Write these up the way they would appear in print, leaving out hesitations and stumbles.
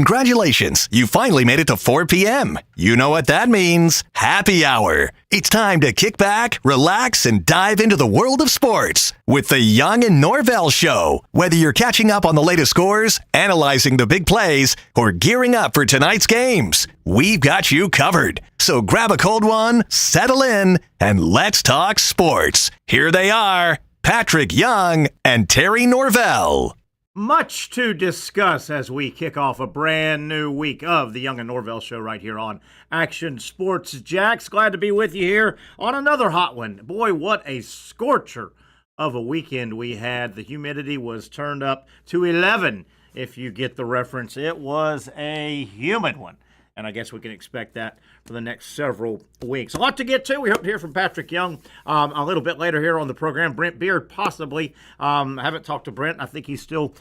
Congratulations, you finally made it to 4 p.m. You know what that means. Happy hour. It's time to kick back, relax, and dive into the world of sports with the Young Norvelle Show. Whether you're catching up on the latest scores, analyzing the big plays, or gearing up for tonight's games, we've got you covered. So grab a cold one, settle in, and let's talk sports. Here they are, Patrick Young and Terry Norvelle. Much to discuss as we kick off a brand new week of the Young and Norvelle Show right here on Action Sports Jax. Glad to be with you here on another hot one. Boy, what a scorcher of a weekend we had. The humidity was turned up to 11, if you get the reference. It was a humid one. And I guess we can expect that for the next several weeks. A lot to get to. We hope to hear from Patrick Young a little bit later here on the program. Brent Beaird, possibly. I haven't talked to Brent. I think he's still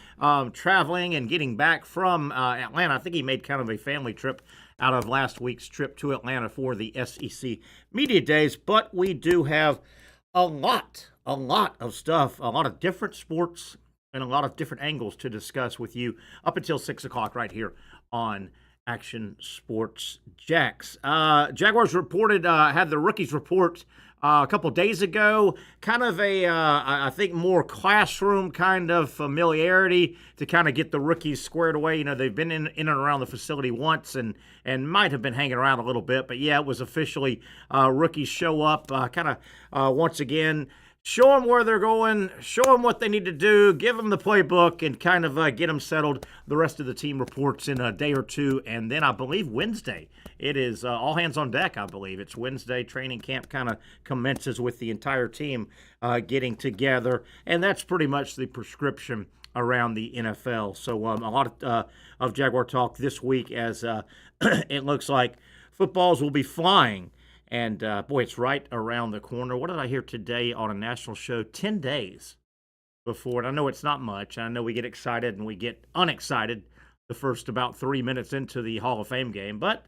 traveling and getting back from Atlanta. I think he made kind of a family trip out of last week's trip to Atlanta for the SEC Media Days. But we do have a lot of stuff, a lot of different sports, and a lot of different angles to discuss with you up until 6 o'clock right here on Action Sports Jax. Jaguars reported, had the rookies report a couple days ago. Kind of a, I think, more classroom kind of familiarity to kind of get the rookies squared away. You know, they've been in and around the facility once and might have been hanging around a little bit. But, yeah, it was officially rookies show up kind of once again. Show them where they're going, show them what they need to do, give them the playbook, and kind of get them settled. The rest of the team reports in a day or two, and then I believe Wednesday. It is all hands on deck, I believe. It's Wednesday. Training camp kind of commences with the entire team getting together, and that's pretty much the prescription around the NFL. So a lot of Jaguar talk this week as it looks like footballs will be flying. And, boy, it's right around the corner. What did I hear today on a national show? 10 days before. And I know it's not much. I know we get excited and we get unexcited the first about 3 minutes into the Hall of Fame game. But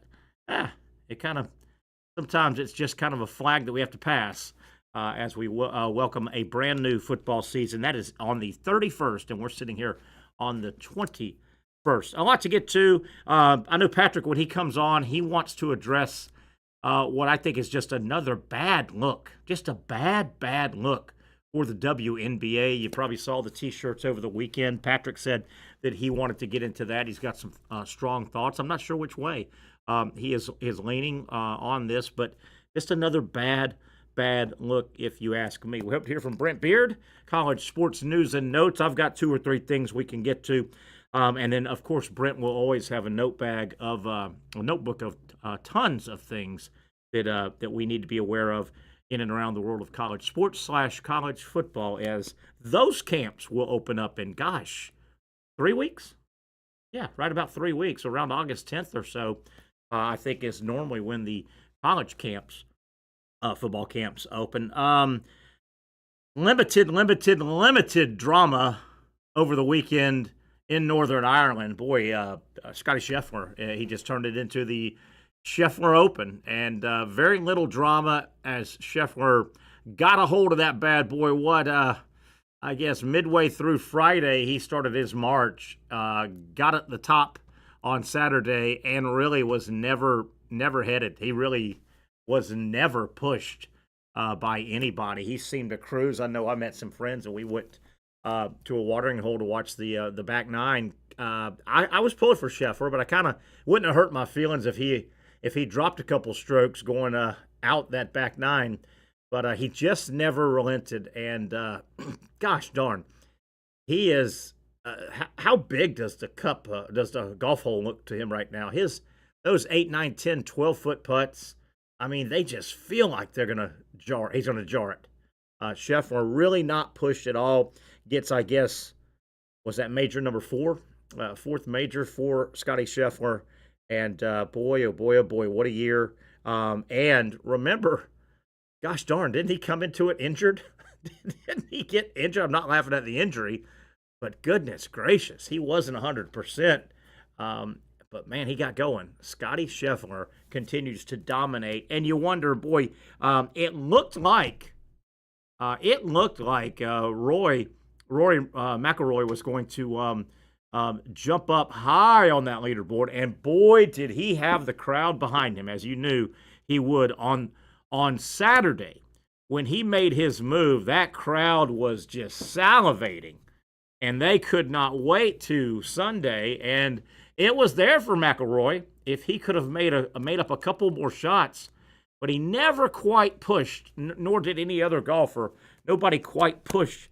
it kind of – sometimes it's just kind of a flag that we have to pass as we welcome a brand new football season. That is on the 31st, and we're sitting here on the 21st. A lot to get to. I know Patrick, when he comes on, he wants to address – what I think is just another bad look. Just a bad look for the WNBA. You probably saw the T-shirts over the weekend. Patrick said that he wanted to get into that. He's got some strong thoughts. I'm not sure which way he is leaning on this, but just another bad look, if you ask me. We hope to hear from Brent Beaird, college sports news and notes. I've got 2 or 3 things we can get to. And then, of course, Brent will always have a notebook of tons of things that we need to be aware of in and around the world of college sports / college football, as those camps will open up in, 3 weeks? Yeah, right about 3 weeks, around August 10th or so, I think is normally when the college camps, football camps open. Limited drama over the weekend in Northern Ireland. Boy, Scottie Scheffler, he just turned it into the Scheffler Open, and very little drama as Scheffler got a hold of that bad boy. I guess midway through Friday, he started his march, got at the top on Saturday, and really was never headed. He really was never pushed by anybody. He seemed to cruise. I know I met some friends, and we went to a watering hole to watch the back nine. I was pulling for Scheffler, but I kind of wouldn't have hurt my feelings if he dropped a couple strokes going out that back nine. But he just never relented, and gosh darn, he is. How big does the golf hole look to him right now? Those 8, 9, 10, 12-foot putts, I mean, they just feel like they're gonna jar. He's gonna jar it. Scheffler really not pushed at all. Gets, I guess, was that major number 4? Fourth major for Scottie Scheffler. And boy, oh boy, what a year. And remember, gosh darn, didn't he come into it injured? Didn't he get injured? I'm not laughing at the injury, but goodness gracious, he wasn't 100%. But man, he got going. Scottie Scheffler continues to dominate. And you wonder, boy, it looked like Rory McIlroy was going to jump up high on that leaderboard. And boy, did he have the crowd behind him, as you knew he would on Saturday. When he made his move, that crowd was just salivating, and they could not wait to Sunday. And it was there for McIlroy if he could have made up a couple more shots, but he never quite pushed, nor did any other golfer. Nobody quite pushed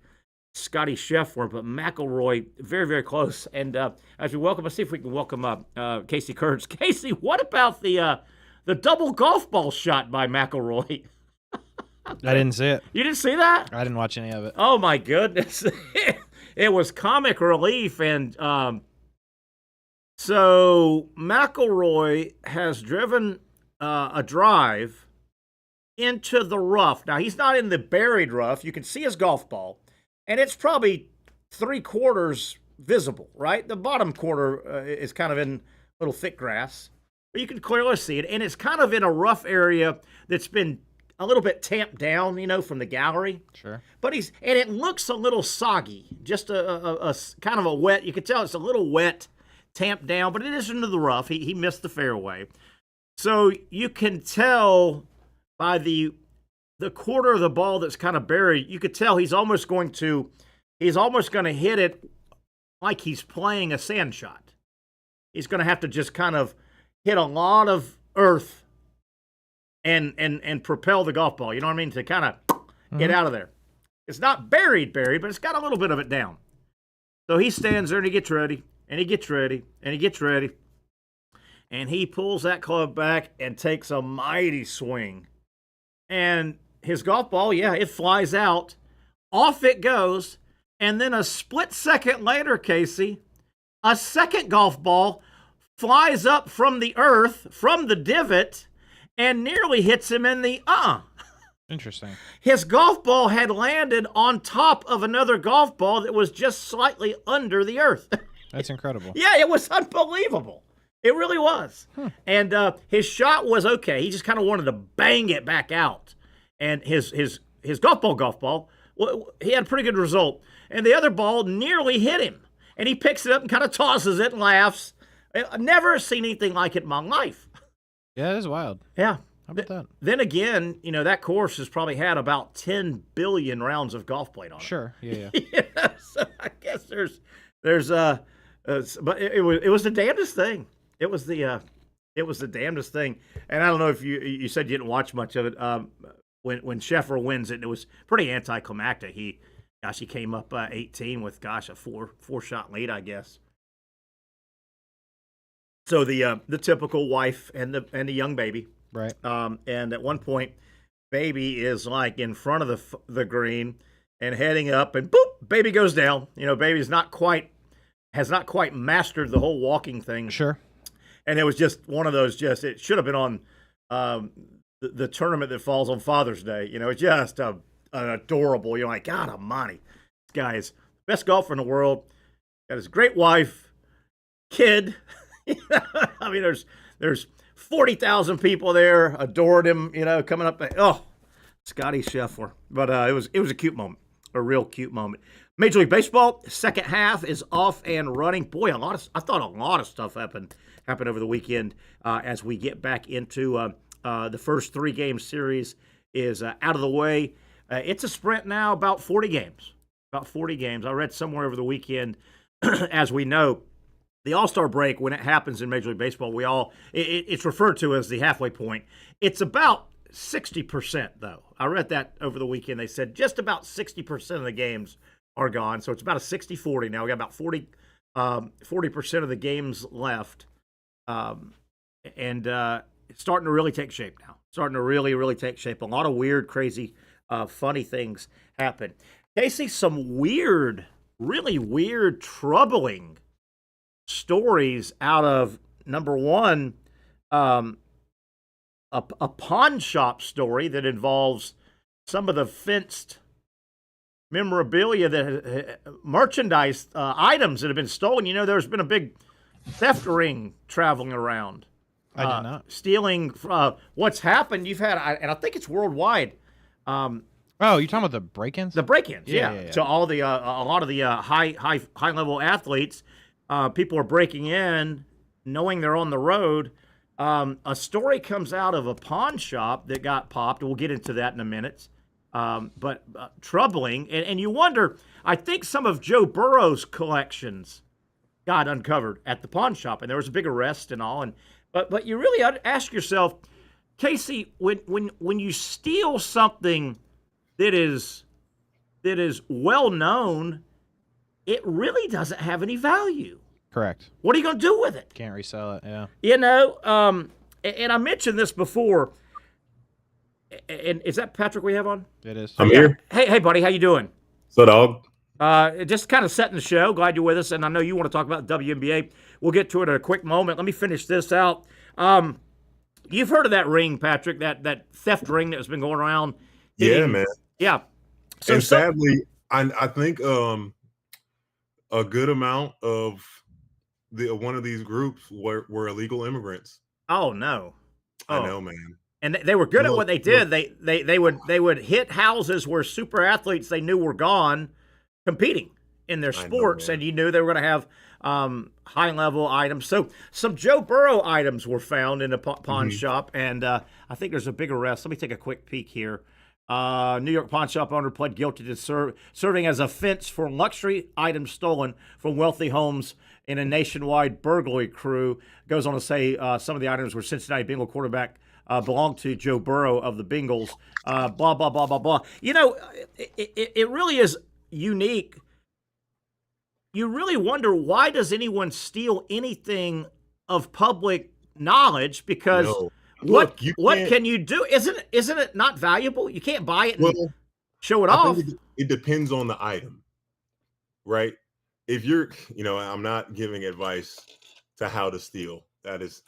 Scottie Scheffler, but McIlroy very, very close. And as we welcome, let's see if we can welcome up Casey Kurtz. Casey, what about the double golf ball shot by McIlroy? I didn't see it. You didn't see that? I didn't watch any of it. Oh, my goodness. It was comic relief. And so McIlroy has driven a drive into the rough. Now, he's not in the buried rough. You can see his golf ball, and it's probably 3/4 visible, right? The bottom quarter is kind of in little thick grass, but you can clearly see it, and it's kind of in a rough area that's been a little bit tamped down, from the gallery. Sure. But and it looks a little soggy, just a kind of a wet. You can tell it's a little wet, tamped down, but it is into the rough. He missed the fairway, so you can tell by the quarter of the ball that's kind of buried. You could tell he's almost going to hit it like he's playing a sand shot. He's going to have to just kind of hit a lot of earth and propel the golf ball, you know what I mean, to kind of get out of there. It's not buried, but it's got a little bit of it down. So he stands there and he gets ready, and he gets ready, and he gets ready, and he pulls that club back and takes a mighty swing. And his golf ball, it flies out. Off it goes, and then a split second later, Casey, a second golf ball flies up from the earth, from the divot, and nearly hits him in the Interesting. His golf ball had landed on top of another golf ball that was just slightly under the earth. That's incredible. Yeah, it was unbelievable. It really was. And his shot was okay. He just kind of wanted to bang it back out. And his golf ball, well, he had a pretty good result. And the other ball nearly hit him. And he picks it up and kind of tosses it and laughs. I've never seen anything like it in my life. Yeah, it is wild. Yeah. How about that? Then again, that course has probably had about 10 billion rounds of golf played on it. Sure. Yeah. So I guess there's but it was the damnedest thing. It was the damnedest thing. And I don't know if you said you didn't watch much of it. When Scheffler wins it, it was pretty anticlimactic. He came up 18 with a four shot lead, I guess. So the typical wife and the young baby, right? And at one point, baby is like in front of the green and heading up, and boop, baby goes down. Baby has not quite mastered the whole walking thing. Sure. And it was just one of those. It should have been on the tournament that falls on Father's Day. It's just an adorable. You're like, God Almighty, this guy is the best golfer in the world. Got his great wife, kid. I mean, there's 40,000 people there adored him. Coming up. Scottie Scheffler. But it was a cute moment, a real cute moment. Major League Baseball second half is off and running. Boy, I thought a lot of stuff happened over the weekend as we get back into the first 3-game series is out of the way. It's a sprint now, about 40 games. I read somewhere over the weekend, as we know, the All-Star break, when it happens in Major League Baseball, it's referred to as the halfway point. It's about 60%, though. I read that over the weekend. They said just about 60% of the games are gone. So it's about a 60-40 now. We got about 40% of the games left. And it's starting to really take shape now. Starting to really, really take shape. A lot of weird, crazy, funny things happen. Casey, some weird, really weird, troubling stories out of, number one, a pawn shop story that involves some of the fenced memorabilia, merchandise items that have been stolen. There's been a big theft ring traveling around. I did not. Stealing. What's happened? You've had, and I think it's worldwide. Oh, you're talking about the break-ins? The break-ins, yeah. Yeah. So a lot of the high level athletes people are breaking in, knowing they're on the road. A story comes out of a pawn shop that got popped. We'll get into that in a minute. But troubling. And you wonder, I think some of Joe Burrow's collections got uncovered at the pawn shop, and there was a big arrest and all. But you really ask yourself, Casey, when you steal something that is well known, it really doesn't have any value. Correct. What are you going to do with it? Can't resell it. Yeah. You know, and I mentioned this before. And is that Patrick we have on? It is. I'm here. Hey, buddy, how you doing? So, dog. Just kind of setting the show. Glad you're with us, and I know you want to talk about WNBA. We'll get to it in a quick moment. Let me finish this out. You've heard of that ring, Patrick? That theft ring that's been going around? Yeah, man. Yeah. And sadly, I think a good amount of one of these groups were illegal immigrants. Oh no! I know, man. And they were good at what they did. They would hit houses where super athletes they knew were gone, competing in their sports, and you knew they were going to have high level items. So some Joe Burrow items were found in a pawn shop, and I think there's a big arrest. Let me take a quick peek here. New York pawn shop owner pled guilty to serving as a fence for luxury items stolen from wealthy homes in a nationwide burglary crew. Goes on to say some of the items were Cincinnati Bengal quarterback. Belonged to Joe Burrow of the Bengals, blah, blah, blah, blah, blah. You know, it really is unique. You really wonder, why does anyone steal anything of public knowledge? Because what can you do? Isn't it not valuable? You can't buy it and show it off. It depends on the item, right? If you're, I'm not giving advice to how to steal. This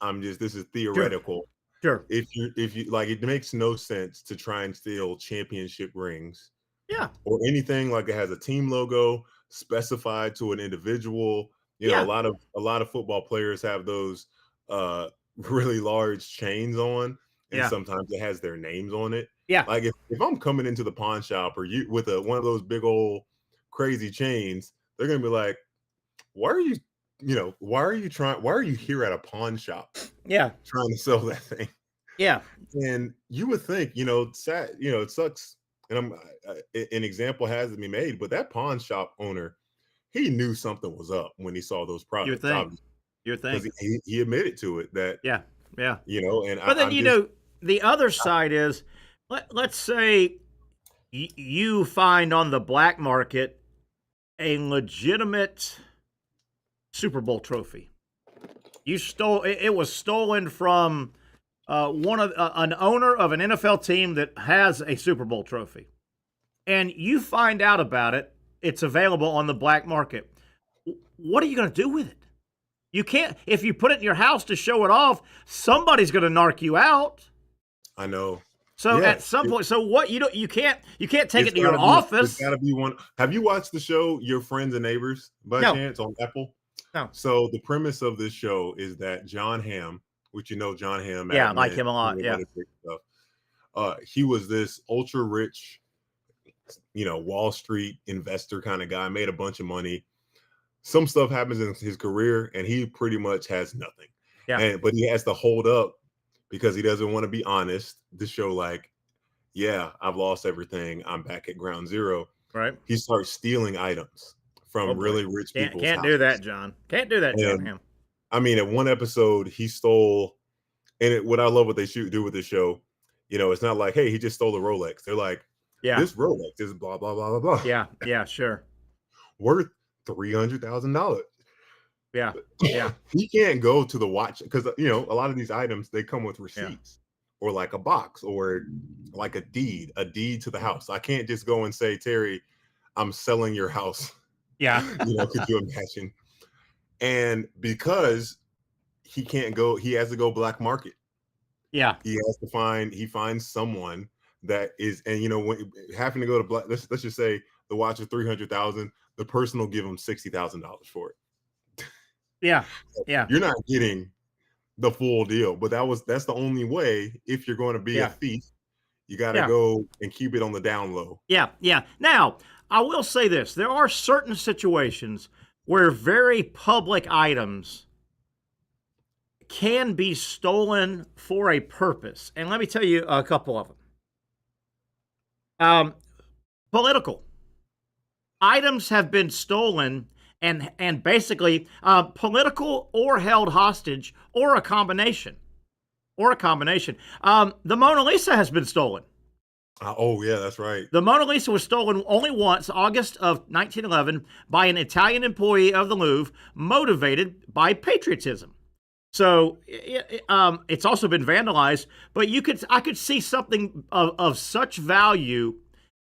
is theoretical. Sure. If you like, it makes no sense to try and steal championship rings. Yeah. Or anything like it has a team logo specified to an individual. A lot of football players have those really large chains on, and sometimes it has their names on it. Yeah. Like if I'm coming into the pawn shop or you with one of those big old crazy chains, they're gonna be like, why are you here at a pawn shop? Yeah. Trying to sell that thing. Yeah. And you would think, it sucks. And an example has to be made, but that pawn shop owner, he knew something was up when he saw those products. You think. Because he admitted to it that. Yeah. But then, the other side is, let's say you find on the black market a legitimate Super Bowl trophy. It was stolen from an owner of an NFL team that has a Super Bowl trophy, and you find out about it. It's available on the black market. What are you going to do with it? You can't. If you put it in your house to show it off, somebody's going to narc you out. I know. So at some point, you can't take it to your office. It's got to be one. Have you watched the show Your Friends and Neighbors by chance on Apple? No. So the premise of this show is that John Hamm, which John Hamm, I like him a lot. Yeah, he was this ultra rich, Wall Street investor kind of guy, made a bunch of money. Some stuff happens in his career, and he pretty much has nothing. Yeah, but he has to hold up because he doesn't want to be honest. To show I've lost everything. I'm back at ground zero. Right. He starts stealing items from really rich people. Can't do that, John. Can't do that, John Hamm. I mean, at one episode, he stole, and what I love what they do with this show, it's not like, hey, he just stole a Rolex. They're like, this Rolex is blah, blah, blah, blah, blah. Yeah, sure. Worth $300,000. Yeah. He can't go to the watch because, a lot of these items, they come with receipts or like a box or like a deed to the house. I can't just go and say, Terry, I'm selling your house. Yeah. Could you imagine? And because he can't go, he has to go black market. Yeah. He finds someone that is, and when having to go to black, let's just say the watch is $300,000, the person will give him $60,000 for it. Yeah. You're not getting the full deal, but that's the only way. If you're going to be a thief, you got to go and keep it on the down low. Yeah. Now, I will say this. There are certain situations where very public items can be stolen for a purpose. And let me tell you a couple of them. Political items have been stolen and basically political or held hostage or a combination. The Mona Lisa has been stolen. Oh, yeah, that's right. The Mona Lisa was stolen only once, August of 1911, by an Italian employee of the Louvre, motivated by patriotism. So it's also been vandalized, but I could see something of such value,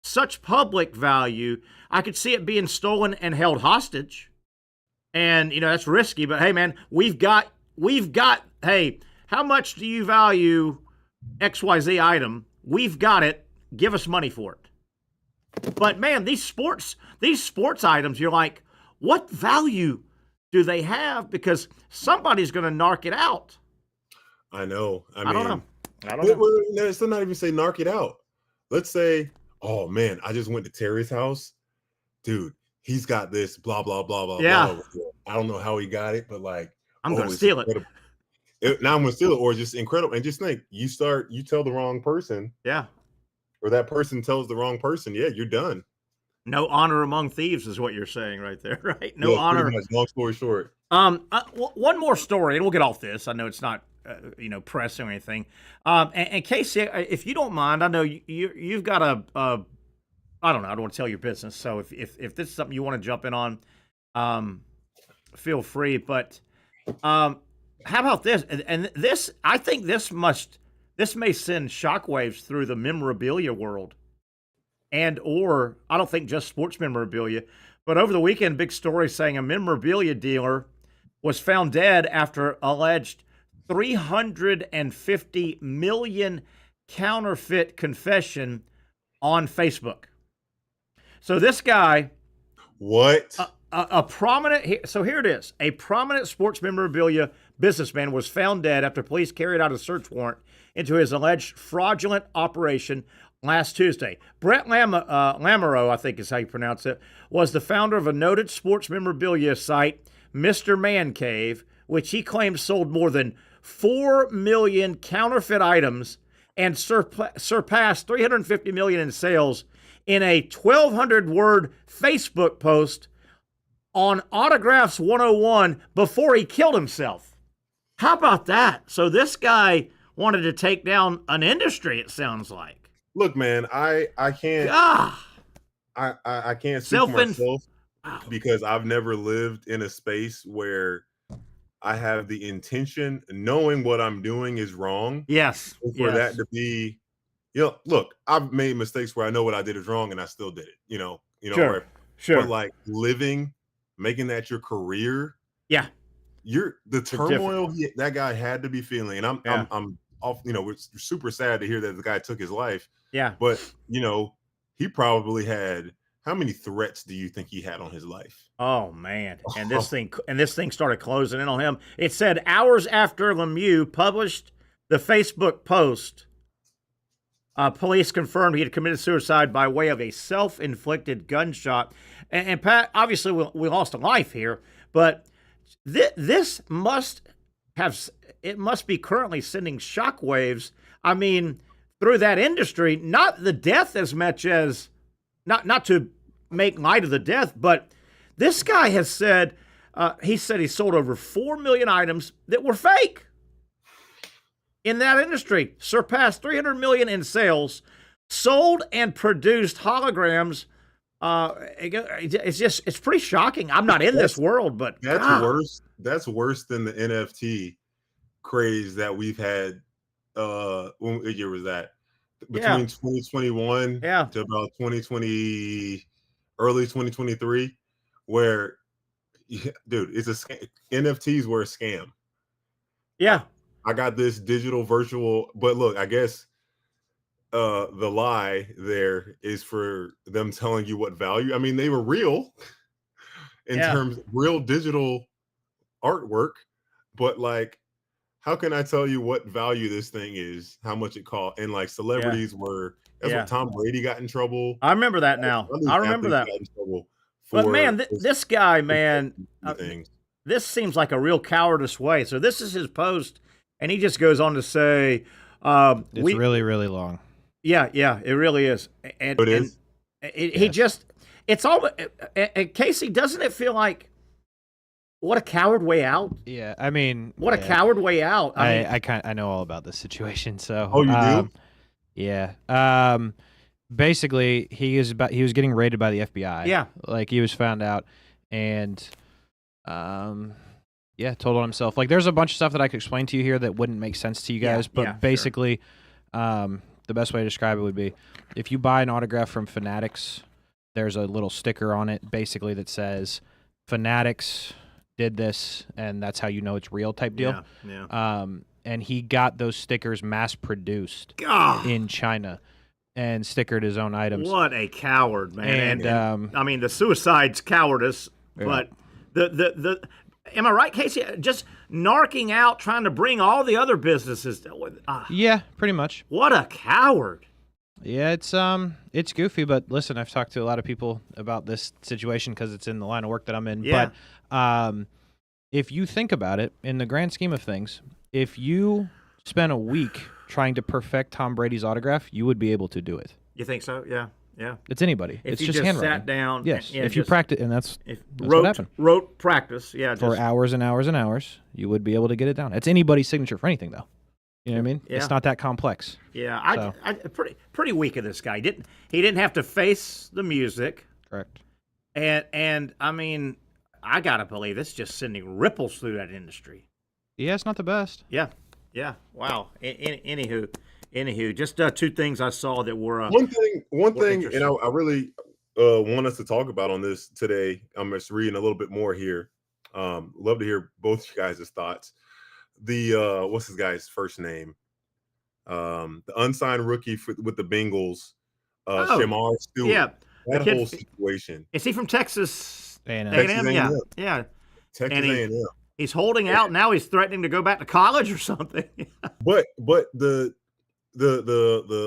such public value. I could see it being stolen and held hostage, and that's risky. But hey, man, we've got. Hey, how much do you value XYZ item? We've got it. Give us money for it. But man, these sports items, you're like, what value do they have? Because somebody's going to narc it out. I know. I don't mean, I don't know. Let's not even say narc it out. Let's say, oh man, I just went to Terry's house. Dude, he's got this blah, blah, blah, blah, Yeah. blah. I don't know how he got it, but like, I'm going to steal it. Now I'm going to steal it, or just incredible. And just think, you tell the wrong person. Yeah. Or that person tells the wrong person. Yeah, you're done. No honor among thieves is what you're saying right there, right? No honor. Pretty much, long story short. One more story, and we'll get off this. I know it's not, pressing or anything. And Casey, if you don't mind, I know you've got I don't know. I don't want to tell your business. So if this is something you want to jump in on, feel free. But how about this? And this, I think this may send shockwaves through the memorabilia world. Or I don't think just sports memorabilia, but over the weekend, big story saying a memorabilia dealer was found dead after alleged 350 million counterfeit confession on Facebook. So this guy, what? A prominent, so here it is, a prominent sports memorabilia businessman was found dead after police carried out a search warrant into his alleged fraudulent operation last Tuesday. Brent Lamoureux, I think is how you pronounce it, was the founder of a noted sports memorabilia site, Mr. Man Cave, which he claims sold more than 4 million counterfeit items and surpassed 350 million in sales in a 1,200-word Facebook post on Autographs 101 before he killed himself. How about that? So this guy wanted to take down an industry, it sounds like. Look, man, I can't I can't speak for myself because I've never lived in a space where I have the intention, knowing what I'm doing is wrong. Yes. For that to be, look, I've made mistakes where I know what I did is wrong and I still did it. Sure. But like making that your career. Yeah. The turmoil that guy had to be feeling, and I'm off. We're super sad to hear that the guy took his life. Yeah. But he probably had, how many threats do you think he had on his life? Oh man. And this thing started closing in on him. It said hours after Lemieux published the Facebook post, police confirmed he had committed suicide by way of a self-inflicted gunshot. And Pat, obviously we lost a life here, but this must be currently sending shockwaves. I mean, through that industry, not the death as much as, not to make light of the death, but this guy has said, he sold over 4 million items that were fake in that industry, surpassed 300 million in sales, sold and produced holograms. It's pretty shocking. I'm not in this world, but that's worse. That's worse than the NFT craze that we've had. What year was that? Between 2021 to about 2020, early 2023, where, dude, it's a scam. NFTs were a scam. Yeah. I got this digital virtual, but look, I guess the lie there is for them telling you what value. I mean, they were real in terms of real digital artwork, but like, how can I tell you what value this thing is, how much it cost? And like celebrities were, that's what Tom Brady got in trouble. I remember that now. I remember that. Got in trouble But man, this guy, man, things. this seems like a real cowardice way. So this is his post, and he just goes on to say, it's really, really long. Yeah, it really is. And it is. He just, it's all. Casey, doesn't it feel like what a coward way out? Yeah, I mean, what a coward way out. I know all about this situation. So, you do? Yeah. Basically, he was getting raided by the FBI. Yeah, like he was found out, and told on himself. Like, there's a bunch of stuff that I could explain to you here that wouldn't make sense to you guys, but basically, the best way to describe it would be if you buy an autograph from Fanatics, there's a little sticker on it basically that says Fanatics did this, and that's how you know it's real type deal. Yeah. And he got those stickers mass produced in China and stickered his own items. What a coward, man! And I mean, the suicide's cowardice, but the am I right, Casey? Just narking out, trying to bring all the other businesses. Yeah, pretty much. What a coward! Yeah, it's goofy, but listen, I've talked to a lot of people about this situation because it's in the line of work that I'm in. Yeah. But if you think about it, in the grand scheme of things, if you spent a week trying to perfect Tom Brady's autograph, you would be able to do it. You think so? Yeah. It's anybody. If it's you just handwriting. Sat down. Yes. And if you practice, and that's what happened. Wrote practice. Yeah. For hours and hours and hours, you would be able to get it down. It's anybody's signature for anything, though. You know what I mean? Yeah. It's not that complex. Yeah. I pretty weak of this guy. He didn't have to face the music. Correct. And I mean, I gotta believe it's just sending ripples through that industry. Yeah, it's not the best. Yeah. Wow. Anywho, just two things I saw that were one thing, and I really want us to talk about on this today. I'm just reading a little bit more here. Love to hear both you guys' thoughts. The what's this guy's first name? The unsigned rookie with the Bengals, Shamar Stewart. Yeah, that whole situation. Is he from Texas? A&M. Yeah. Texas A&M. He's holding out now. He's threatening to go back to college or something. But the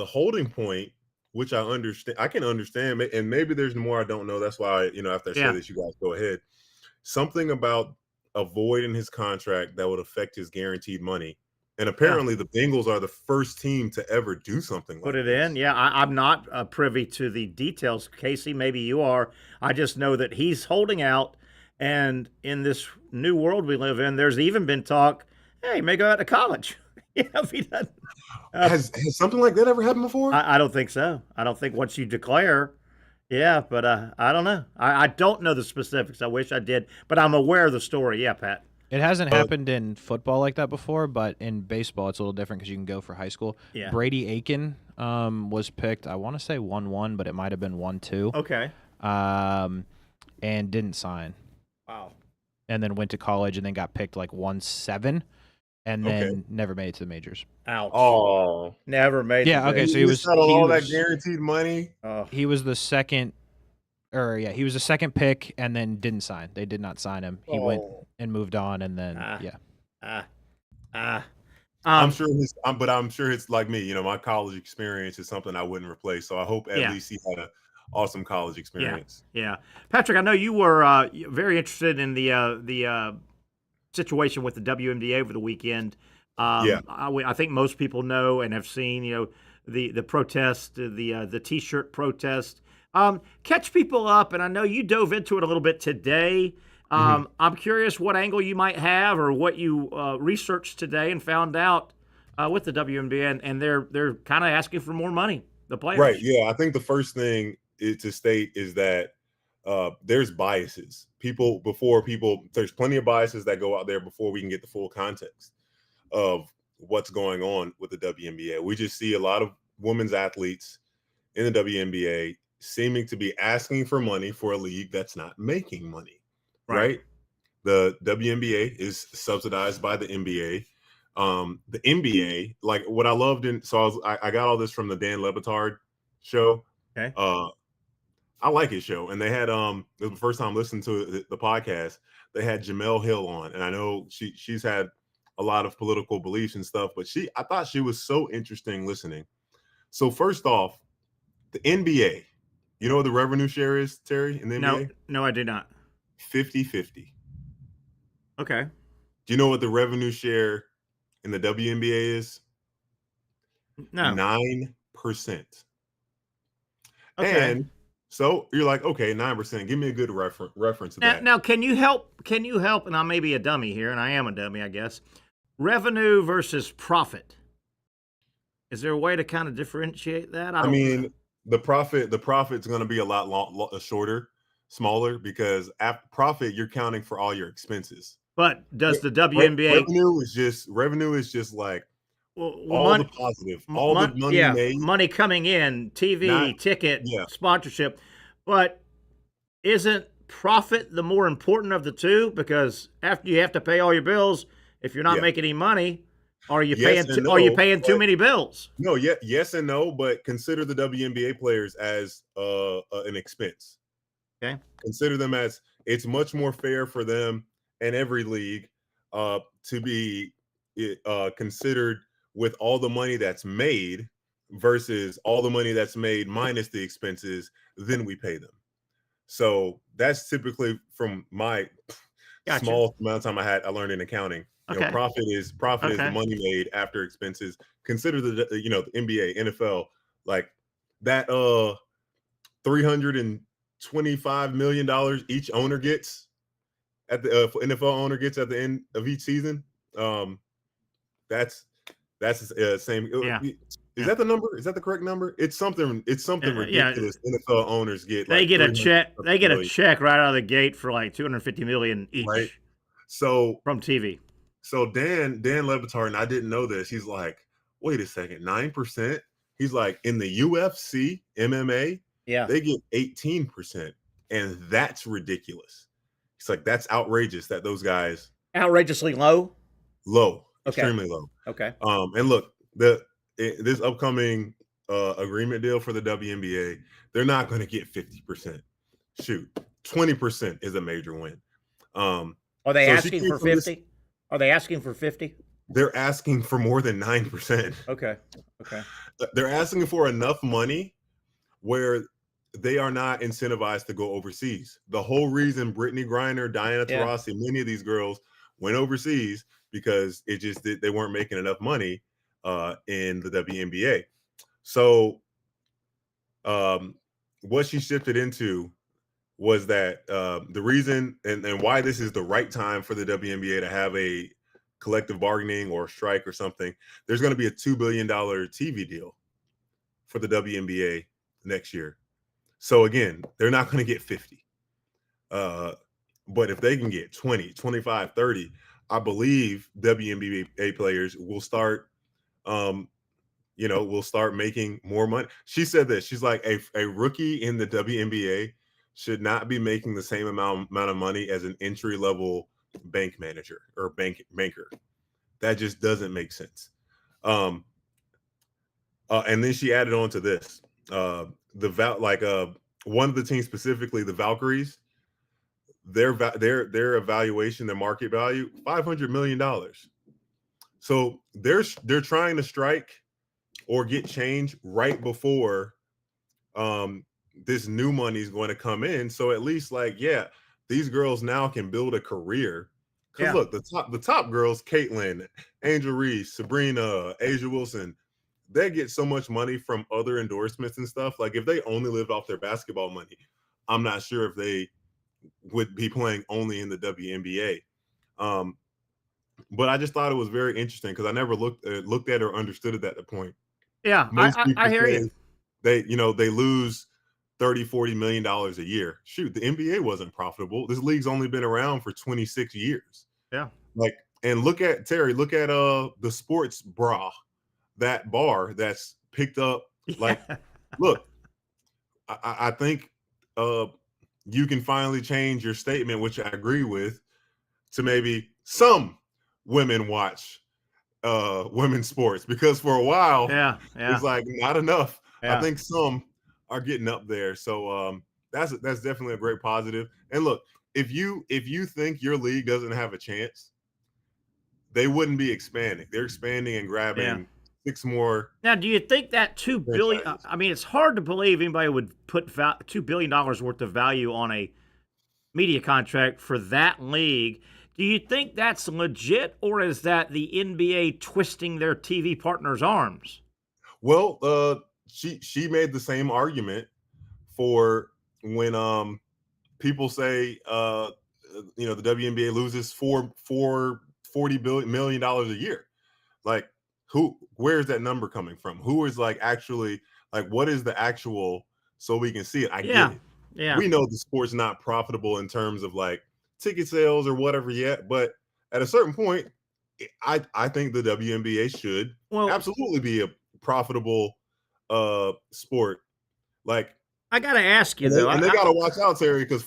holding point, which I understand, I can understand, and maybe there's more I don't know. That's why, after I say this, you guys go ahead. Something about a void in his contract that would affect his guaranteed money. And apparently the Bengals are the first team to ever do something like Put it this. in. Yeah, I'm not privy to the details. Casey, maybe you are. I just know that he's holding out. And in this new world we live in, there's even been talk, hey, he may go out to college. If he doesn't. Has something like that ever happened before? I don't think so. I don't think once you declare. Yeah, but I don't know. I don't know the specifics. I wish I did. But I'm aware of the story. Yeah, Pat. It hasn't happened in football like that before, but in baseball it's a little different because you can go for high school. Yeah. Brady Aiken was picked, I want to say 1-1, but it might have been 1-2. Okay. And didn't sign. Wow. And then went to college and then got picked like 1-7 and then never made it to the majors. Ouch. Oh. Never made it. Yeah, okay, so he was all that guaranteed money. He was the second he was the second pick and then didn't sign. They did not sign him. He went and moved on, and then I'm sure it's like me. My college experience is something I wouldn't replace. So I hope at least he had an awesome college experience. Yeah. Patrick, I know you were very interested in the situation with the WNBA over the weekend. I think most people know and have seen, the protest, the T-shirt protest. Catch people up, and I know you dove into it a little bit today. I'm curious what angle you might have or what you researched today and found out with the WNBA, and they're kind of asking for more money, the players. Right, yeah. I think the first thing to state is that there's biases. There's plenty of biases that go out there before we can get the full context of what's going on with the WNBA. We just see a lot of women's athletes in the WNBA seeming to be asking for money for a league that's not making money, right? The WNBA is subsidized by the NBA. The NBA, like what I loved I got all this from the Dan Le Batard show. Okay. I like his show, and they had it was the first time listening to the podcast. They had Jamel Hill on, and I know she's had a lot of political beliefs and stuff, but I thought she was so interesting listening. So first off, the NBA, You know what the revenue share is, Terry, in the NBA? No, I do not. 50-50. Okay. Do you know what the revenue share in the WNBA is? No. 9%. Okay. And so you're like, okay, 9%. Give me a good reference to that. Now, can you help? And I may be a dummy here, and I am a dummy, I guess. Revenue versus profit. Is there a way to kind of differentiate that? I mean, the profit's going to be a lot shorter, smaller, because at profit you're counting for all your expenses. But does the WNBA revenue is just like the positive, the money made, money coming in, TV, ticket, sponsorship. But isn't profit the more important of the two? Because after you have to pay all your bills, if you're not making any money, are you paying too many bills? No, yes and no, but consider the WNBA players as an expense. Okay. Consider them as, it's much more fair for them and every league to be considered with all the money that's made versus all the money that's made minus the expenses, then we pay them. So that's typically from my small amount of time I learned in accounting. You know, profit is the money made after expenses. Consider the NBA, NFL, like that $325 million each owner gets at the NFL owner gets at the end of each season. That's the same. Is that the number? Is that the correct number? It's something ridiculous. NFL owners get they get a check. They get a check right out of the gate for like $250 million each. Right. So from TV. So Dan Lebatard, and I didn't know this. He's like, wait a second, 9%. He's like, in the UFC, MMA, they get 18%, and that's ridiculous. He's like, that's outrageous that those guys outrageously low, extremely low. Okay. And look, this upcoming agreement deal for the WNBA, they're not going to get 50%. Shoot, 20% is a major win. Are they asking for 50? Are they asking for 50? They're asking for more than 9%. Okay. They're asking for enough money where they are not incentivized to go overseas. The whole reason Brittany Griner, Diana Taurasi, many of these girls went overseas because they weren't making enough money in the WNBA. So what she shifted into was that the reason and why this is the right time for the WNBA to have a collective bargaining or strike or something, there's going to be a $2 billion TV deal for the WNBA next year. So again, they're not going to get 50. But if they can get 20, 25, 30, I believe WNBA players will start making more money. She said this. She's like, a rookie in the WNBA should not be making the same amount of money as an entry-level bank manager or banker. That just doesn't make sense. And then she added on to this. One of the teams, specifically the Valkyries, their evaluation, their market value, $500 million. So they're trying to strike or get change right before this new money is going to come in. So at least these girls now can build a career. Because look, the top girls, Caitlin, Angel Reese, Sabrina, Asia Wilson, they get so much money from other endorsements and stuff. Like if they only lived off their basketball money, I'm not sure if they would be playing only in the WNBA. But I just thought it was very interesting because I never looked at or understood it at the point. Yeah, I hear you. They lose $30-40 million a year. Shoot, the NBA wasn't profitable. This league's only been around for 26 years. Yeah. And look at the sports bra, that bar that's picked up. Look, I think you can finally change your statement, which I agree with, to maybe some women watch women's sports, because for a while it's like not enough. I think some are getting up there. So that's definitely a great positive. And look, if you think your league doesn't have a chance, they wouldn't be expanding. They're expanding and grabbing 6 more. Now, do you think that $2 billion? I mean, it's hard to believe anybody would put $2 billion worth of value on a media contract for that league. Do you think that's legit, or is that the NBA twisting their TV partners' arms? Well, she made the same argument for when people say the WNBA loses $40 million a year. Like, where's that number coming from? Who is actually what is the actual, so we can see it? I get it. Yeah. We know the sport's not profitable in terms of ticket sales or whatever yet, but at a certain point, I think the WNBA should absolutely be a profitable sport. I gotta ask you though, and they gotta watch out, Terry, because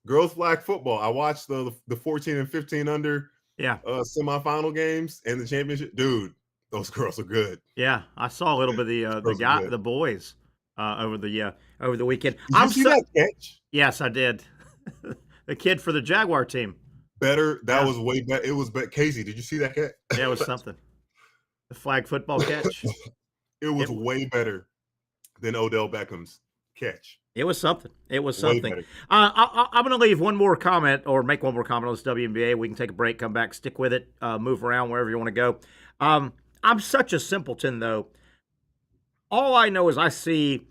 girls flag football. I watched the 14 and 15 under semifinal games and the championship. Dude, those girls are good. Yeah, I saw a little bit of the boys over the weekend. Did you see that catch? Yes, I did. The kid for the Jaguar team. Better. That was way better. It was better. Casey, did you see that catch? Yeah, it was something. The flag football catch. It was way better than Odell Beckham's catch. It was something. I'm going to leave one more comment or make one more comment on this WNBA. We can take a break, come back, stick with it, move around wherever you want to go. I'm such a simpleton, though. All I know is I see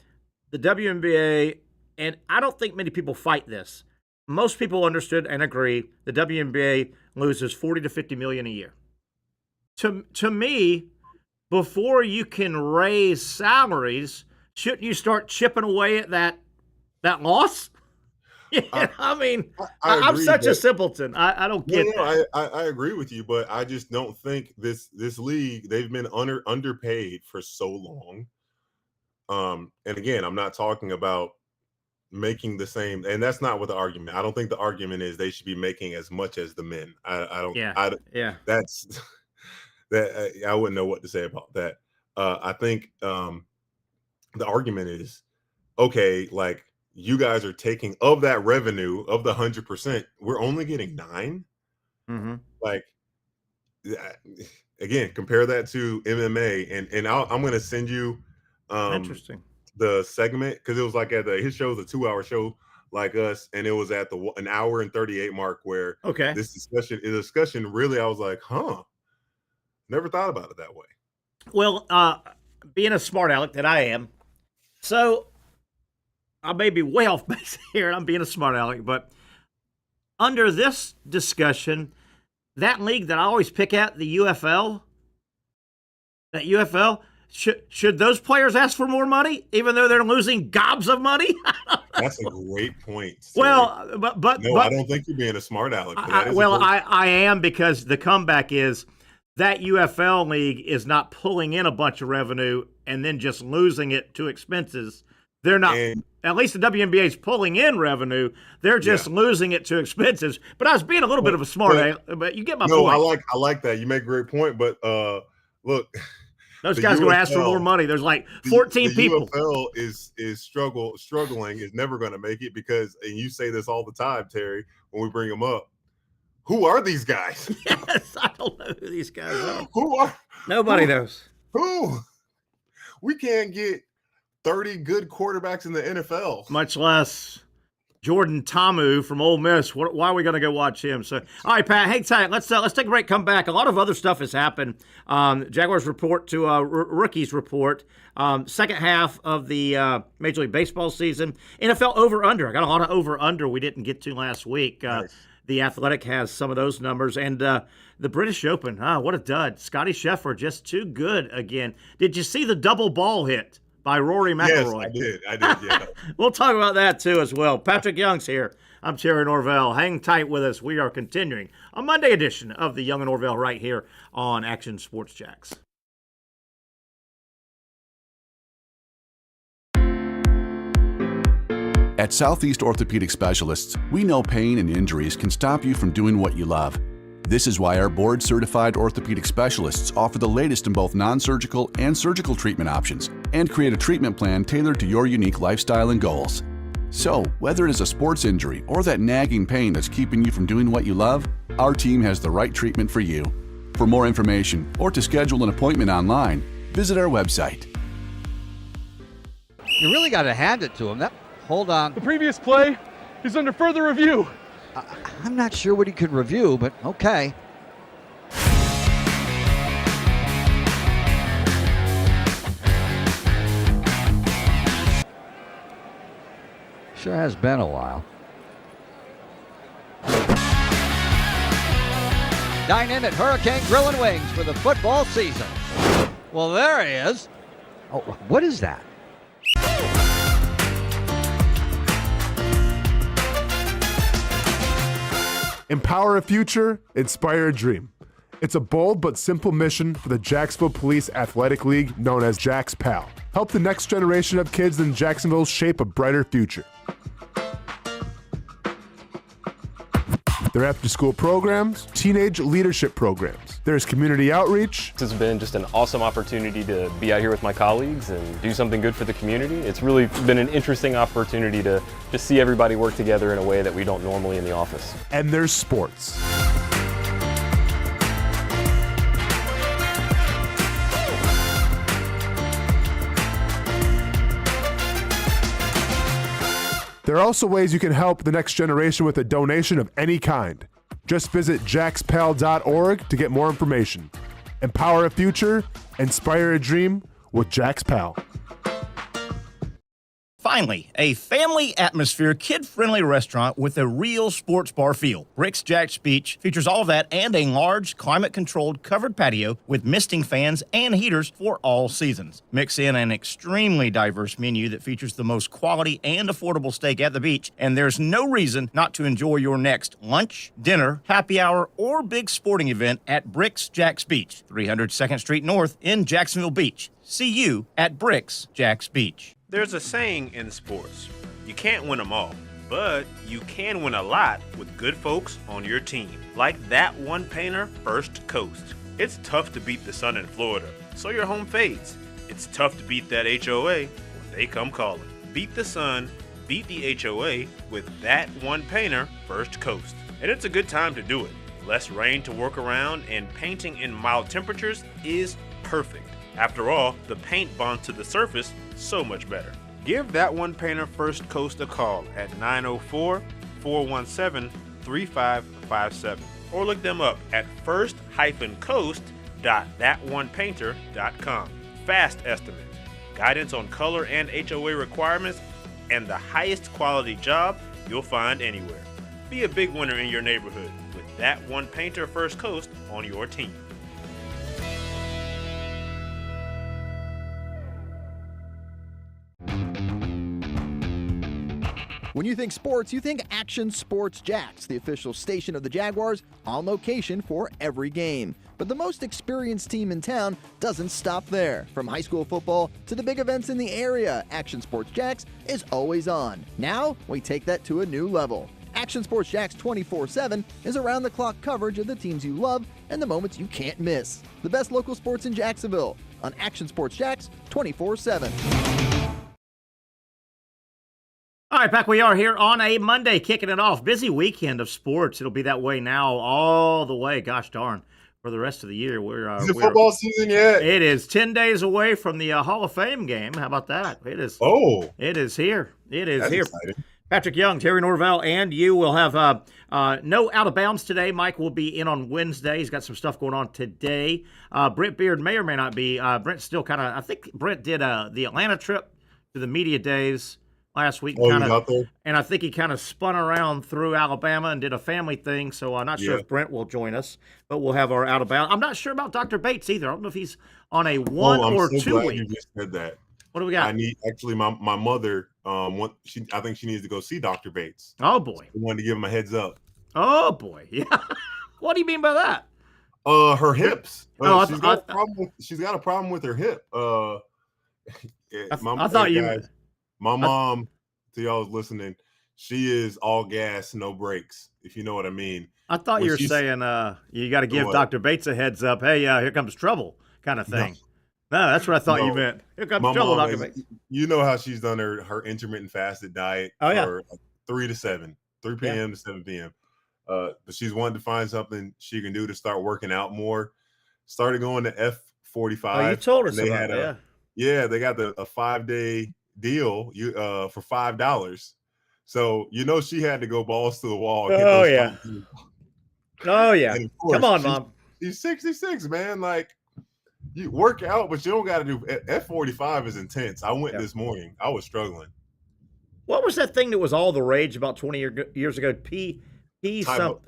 the WNBA, and I don't think many people fight this. Most people understood and agree the WNBA loses $40 to $50 million a year. To me, before you can raise salaries, shouldn't you start chipping away at that loss? I mean, I'm such a simpleton. I don't get that. I agree with you, but I just don't think this league, they've been underpaid for so long. And again, I'm not talking about making the same, and that's not what the argument. I don't think the argument is they should be making as much as the men. I don't. Yeah. That's that. I wouldn't know what to say about that. I think the argument is, okay, you guys are taking of that revenue of the 100%. We're only getting 9. Mm-hmm. Again, compare that to MMA, and I'm going to send you interesting the segment, because it was at his show, the 2-hour show like us, and it was at the 1 hour and 38 mark where this discussion really, I was like, never thought about it that way. Well, being a smart aleck that I am, so I may be way off base here, and I'm being a smart aleck, but under this discussion, that league that I always pick at, the UFL, should those players ask for more money, even though they're losing gobs of money? That's a great point, Steve. Well, but I don't think you're being a smart aleck. I am, because the comeback is that UFL league is not pulling in a bunch of revenue and then just losing it to expenses. They're not. At least the WNBA is pulling in revenue. They're just losing it to expenses. But I was being a little bit of a smart aleck. But you get my point. No, I like that. You make a great point. But look. Those guys going to ask for more money. There's 14 people. The UFL is struggling, is never going to make it because, and you say this all the time, Terry, when we bring them up, who are these guys? Yes, I don't know who these guys are. Nobody knows. Who? We can't get 30 good quarterbacks in the NFL. Much less Jordan Ta'amu from Ole Miss. Why are we going to go watch him? So, all right, Pat, hang tight. Let's take a break, come back. A lot of other stuff has happened. Jaguars report to rookies report. Second half of the Major League Baseball season. NFL over-under. I got a lot of over-under we didn't get to last week. Nice. The Athletic has some of those numbers. And the British Open, what a dud. Scottie Scheffler just too good again. Did you see the double ball hit by Rory McIlroy? Yes, I did, yeah. We'll talk about that, too, as well. Patrick Young's here. I'm Terry Norvelle. Hang tight with us. We are continuing a Monday edition of the Young Norvelle right here on Action Sports Jax. At Southeast Orthopedic Specialists, we know pain and injuries can stop you from doing what you love. This is why our board-certified orthopedic specialists offer the latest in both non-surgical and surgical treatment options and create a treatment plan tailored to your unique lifestyle and goals. So, whether it is a sports injury or that nagging pain that's keeping you from doing what you love, our team has the right treatment for you. For more information or to schedule an appointment online, visit our website. You really got to hand it to him. Hold on. The previous play is under further review. I'm not sure what he could review, but okay. Sure has been a while. Dine in at Hurricane Grill and Wings for the football season. Well, there he is. Oh, what is that? Empower a future, inspire a dream. It's a bold but simple mission for the Jacksonville Police Athletic League known as Jax PAL. Help the next generation of kids in Jacksonville shape a brighter future. Their after-school programs, teenage leadership programs. There's community outreach. It's been just an awesome opportunity to be out here with my colleagues and do something good for the community. It's really been an interesting opportunity to just see everybody work together in a way that we don't normally in the office. And there's sports. There are also ways you can help the next generation with a donation of any kind. Just visit jaxpal.org to get more information. Empower a future, inspire a dream with Jax PAL. Finally, a family atmosphere, kid-friendly restaurant with a real sports bar feel. Bricks Jax Beach features all of that and a large, climate-controlled covered patio with misting fans and heaters for all seasons. Mix in an extremely diverse menu that features the most quality and affordable steak at the beach, and there's no reason not to enjoy your next lunch, dinner, happy hour, or big sporting event at Bricks Jax Beach, 300 2nd Street North in Jacksonville Beach. See you at Bricks Jax Beach. There's a saying in sports, you can't win them all, but you can win a lot with good folks on your team. Like that one painter, First Coast. It's tough to beat the sun in Florida, so your home fades. It's tough to beat that HOA when they come calling. Beat the sun, beat the HOA with that one painter, First Coast. And it's a good time to do it. Less rain to work around and painting in mild temperatures is perfect. After all, the paint bonds to the surface so much better. Give that one painter First Coast a call at 904-417-3557 or look them up at first-coast.thatonepainter.com. Fast estimate, guidance on color and HOA requirements, and the highest quality job you'll find anywhere. Be a big winner in your neighborhood with that one painter First Coast on your team. When you think sports, you think Action Sports Jax, the official station of the Jaguars, on location for every game. But the most experienced team in town doesn't stop there. From high school football to the big events in the area, Action Sports Jax is always on. Now, we take that to a new level. Action Sports Jax 24/7 is around-the-clock coverage of the teams you love and the moments you can't miss. The best local sports in Jacksonville on Action Sports Jax 24/7. All right, back we are here on a Monday, kicking it off. Busy weekend of sports. It'll be that way now all the way, gosh darn, for the rest of the year. Is it football season yet? It is 10 days away from the Hall of Fame game. How about that? It is. Oh. It is here. It is That's here. exciting. Patrick Young, Terry Norvelle, and you will have no out of bounds today. Mike will be in on Wednesday. He's got some stuff going on today. Brent Beaird may or may not be. Brent's still kind of, I think Brent did the Atlanta trip to the media days last week. Oh, he's out there? And I think he kind of spun around through Alabama and did a family thing. So I'm not sure if Brent will join us, but we'll have our out of bounds. I'm not sure about Dr. Bates either. I don't know if he's on a one or I'm so 2 glad week. You just said that. What do we got? I need my mother. I think she needs to go see Dr. Bates. Oh boy! I wanted to give him a heads up. Oh boy! Yeah. What do you mean by that? Her hips. She's got a problem with her hip. I thought you. Guys, my mom, to y'all listening, she is all gas, no brakes. If you know what I mean. I thought you were saying you got to give Dr. Bates a heads up. Hey, here comes trouble, kind of thing. No, that's what I thought you meant. Here comes trouble, Dr. Bates. You know how she's done her intermittent fasted diet for 3 p.m. to 7 p.m. But she's wanted to find something she can do to start working out more. started going to F45. Oh, you told us they about had it. they got a 5-day deal for $5. So she had to go balls to the wall. And Oh, get yeah. those Oh, yeah. And of course, Come on, Mom. She's 66, man. Like, you work out, but you don't got to do F45 is intense. I went this morning. I was struggling. What was that thing that was all the rage about 20 years ago? P something.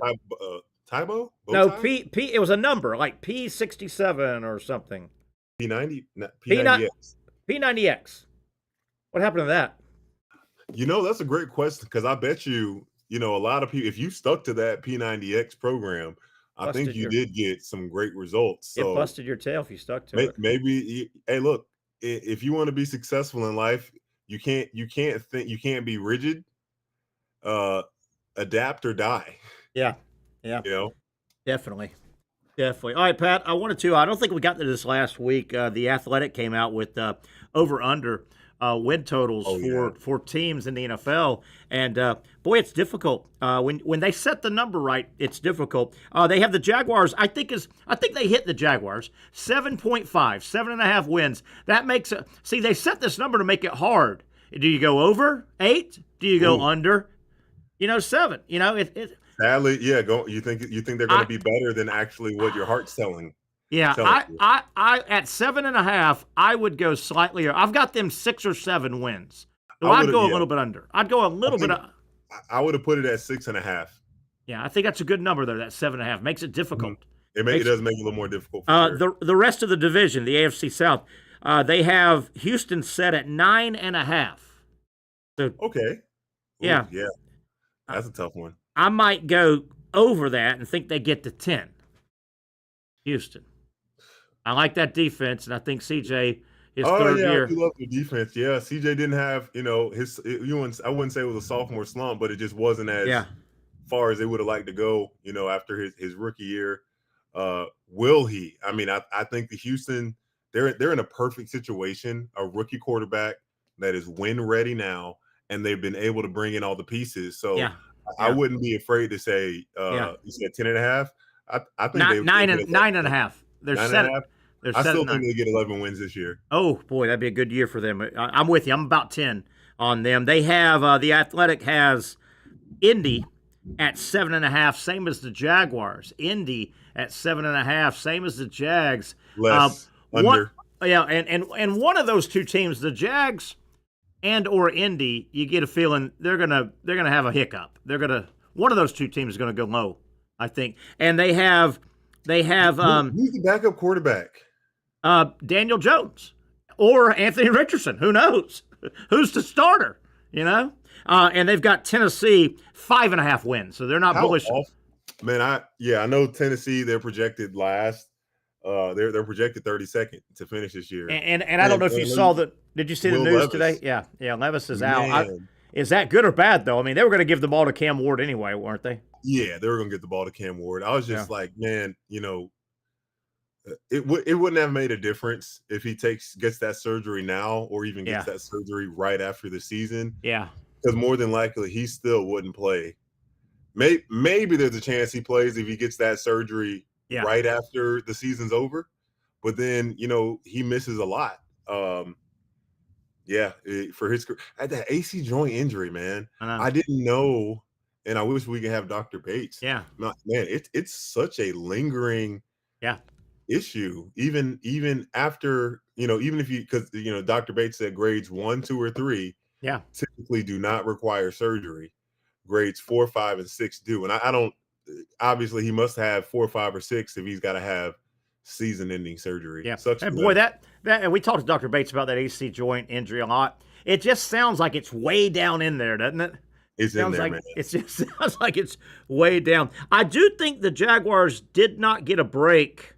Tybo? No, P. It was a number like P67 or something. P90. P90X. P90X. What happened to that? That's a great question because I bet you, a lot of people, if you stuck to that P90X program, I think you did get some great results. So it busted your tail if you stuck to it. Maybe, hey, look, if you want to be successful in life, you can't be rigid. Adapt or die. Yeah. Definitely. All right, Pat, I don't think we got to this last week. The Athletic came out with over-under win totals for teams in the NFL. And, boy, it's difficult. When they set the number right, it's difficult. They have the Jaguars. I think they hit the Jaguars. 7.5, 7.5 wins. That makes it – see, they set this number to make it hard. Do you go over 8? Do you go under, 7? Sadly, yeah. You think they're going to be better than actually what your heart's telling? Yeah, I at 7.5, I would go slightly. I've got them 6 or 7 wins. So I'd go a little bit under. I'd go a little bit. I would have put it at 6.5. Yeah, I think that's a good number there. That 7.5 makes it difficult. It does make it a little more difficult. The rest of the division, the AFC South, they have Houston set at 9.5. So okay. Yeah. Ooh, yeah. That's a tough one. I might go over that and think they get to 10. Houston. I like that defense, and I think CJ third year. I do love the defense. Yeah, CJ didn't have, I wouldn't say it was a sophomore slump, but it just wasn't as far as they would have liked to go, after his rookie year. Will he? I mean, I think the Houston, they're in a perfect situation, a rookie quarterback that is win ready now, and they've been able to bring in all the pieces. So I wouldn't be afraid to say you said 10.5. I think 9.5. They're 9.5. I still think they get 11 wins this year. Oh boy, that'd be a good year for them. I'm with you. I'm about 10 on them. They have the Athletic has Indy at 7.5, same as the Jaguars. Indy at 7.5, same as the Jags. Less under. And one of those two teams, the Jags and or Indy, you get a feeling they're gonna have a hiccup. One of those two teams is gonna go low, I think. And they have who's the backup quarterback? Daniel Jones or Anthony Richardson. Who knows? Who's the starter? And they've got Tennessee 5.5 wins, so they're not bullish. Man, I know Tennessee. They're projected last. They're projected 32nd to finish this year. And I don't know if you saw the. Did you see the news today? Yeah. Levis is out. Is that good or bad though? I mean, they were going to give the ball to Cam Ward anyway, weren't they? Yeah, they were going to get the ball to Cam Ward. I was just like, man, it wouldn't have made a difference if he gets that surgery now or even gets that surgery right after the season. Yeah, because more than likely he still wouldn't play. Maybe there's a chance he plays if he gets that surgery right after the season's over, but then he misses a lot. For his at that AC joint injury, man, I didn't know, and I wish we could have Dr. Bates. Yeah, man, it's such a lingering issue. Even after even if because Dr. Bates said grades 1, 2, or 3 typically do not require surgery. Grades 4, 5, and 6 do, and I don't. Obviously, he must have 4, 5, or 6 if he's got to have season-ending surgery. Yeah, and boy, that and we talked to Dr. Bates about that AC joint injury a lot. It just sounds like it's way down in there, doesn't it? It's in there, man. It just sounds like it's way down. I do think the Jaguars did not get a break,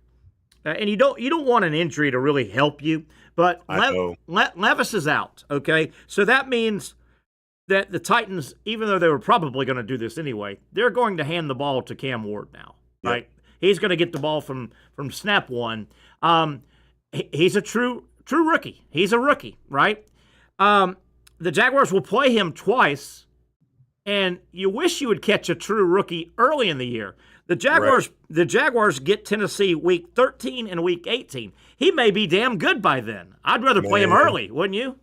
and you don't want an injury to really help you. But Levis is out. Okay, so that means that the Titans, even though they were probably going to do this anyway, they're going to hand the ball to Cam Ward now, right? He's going to get the ball from snap one. He's a true rookie. He's a rookie, right? The Jaguars will play him twice, and you wish you would catch a true rookie early in the year. The Jaguars get Tennessee week 13 and week 18. He may be damn good by then. I'd rather play him early, wouldn't you?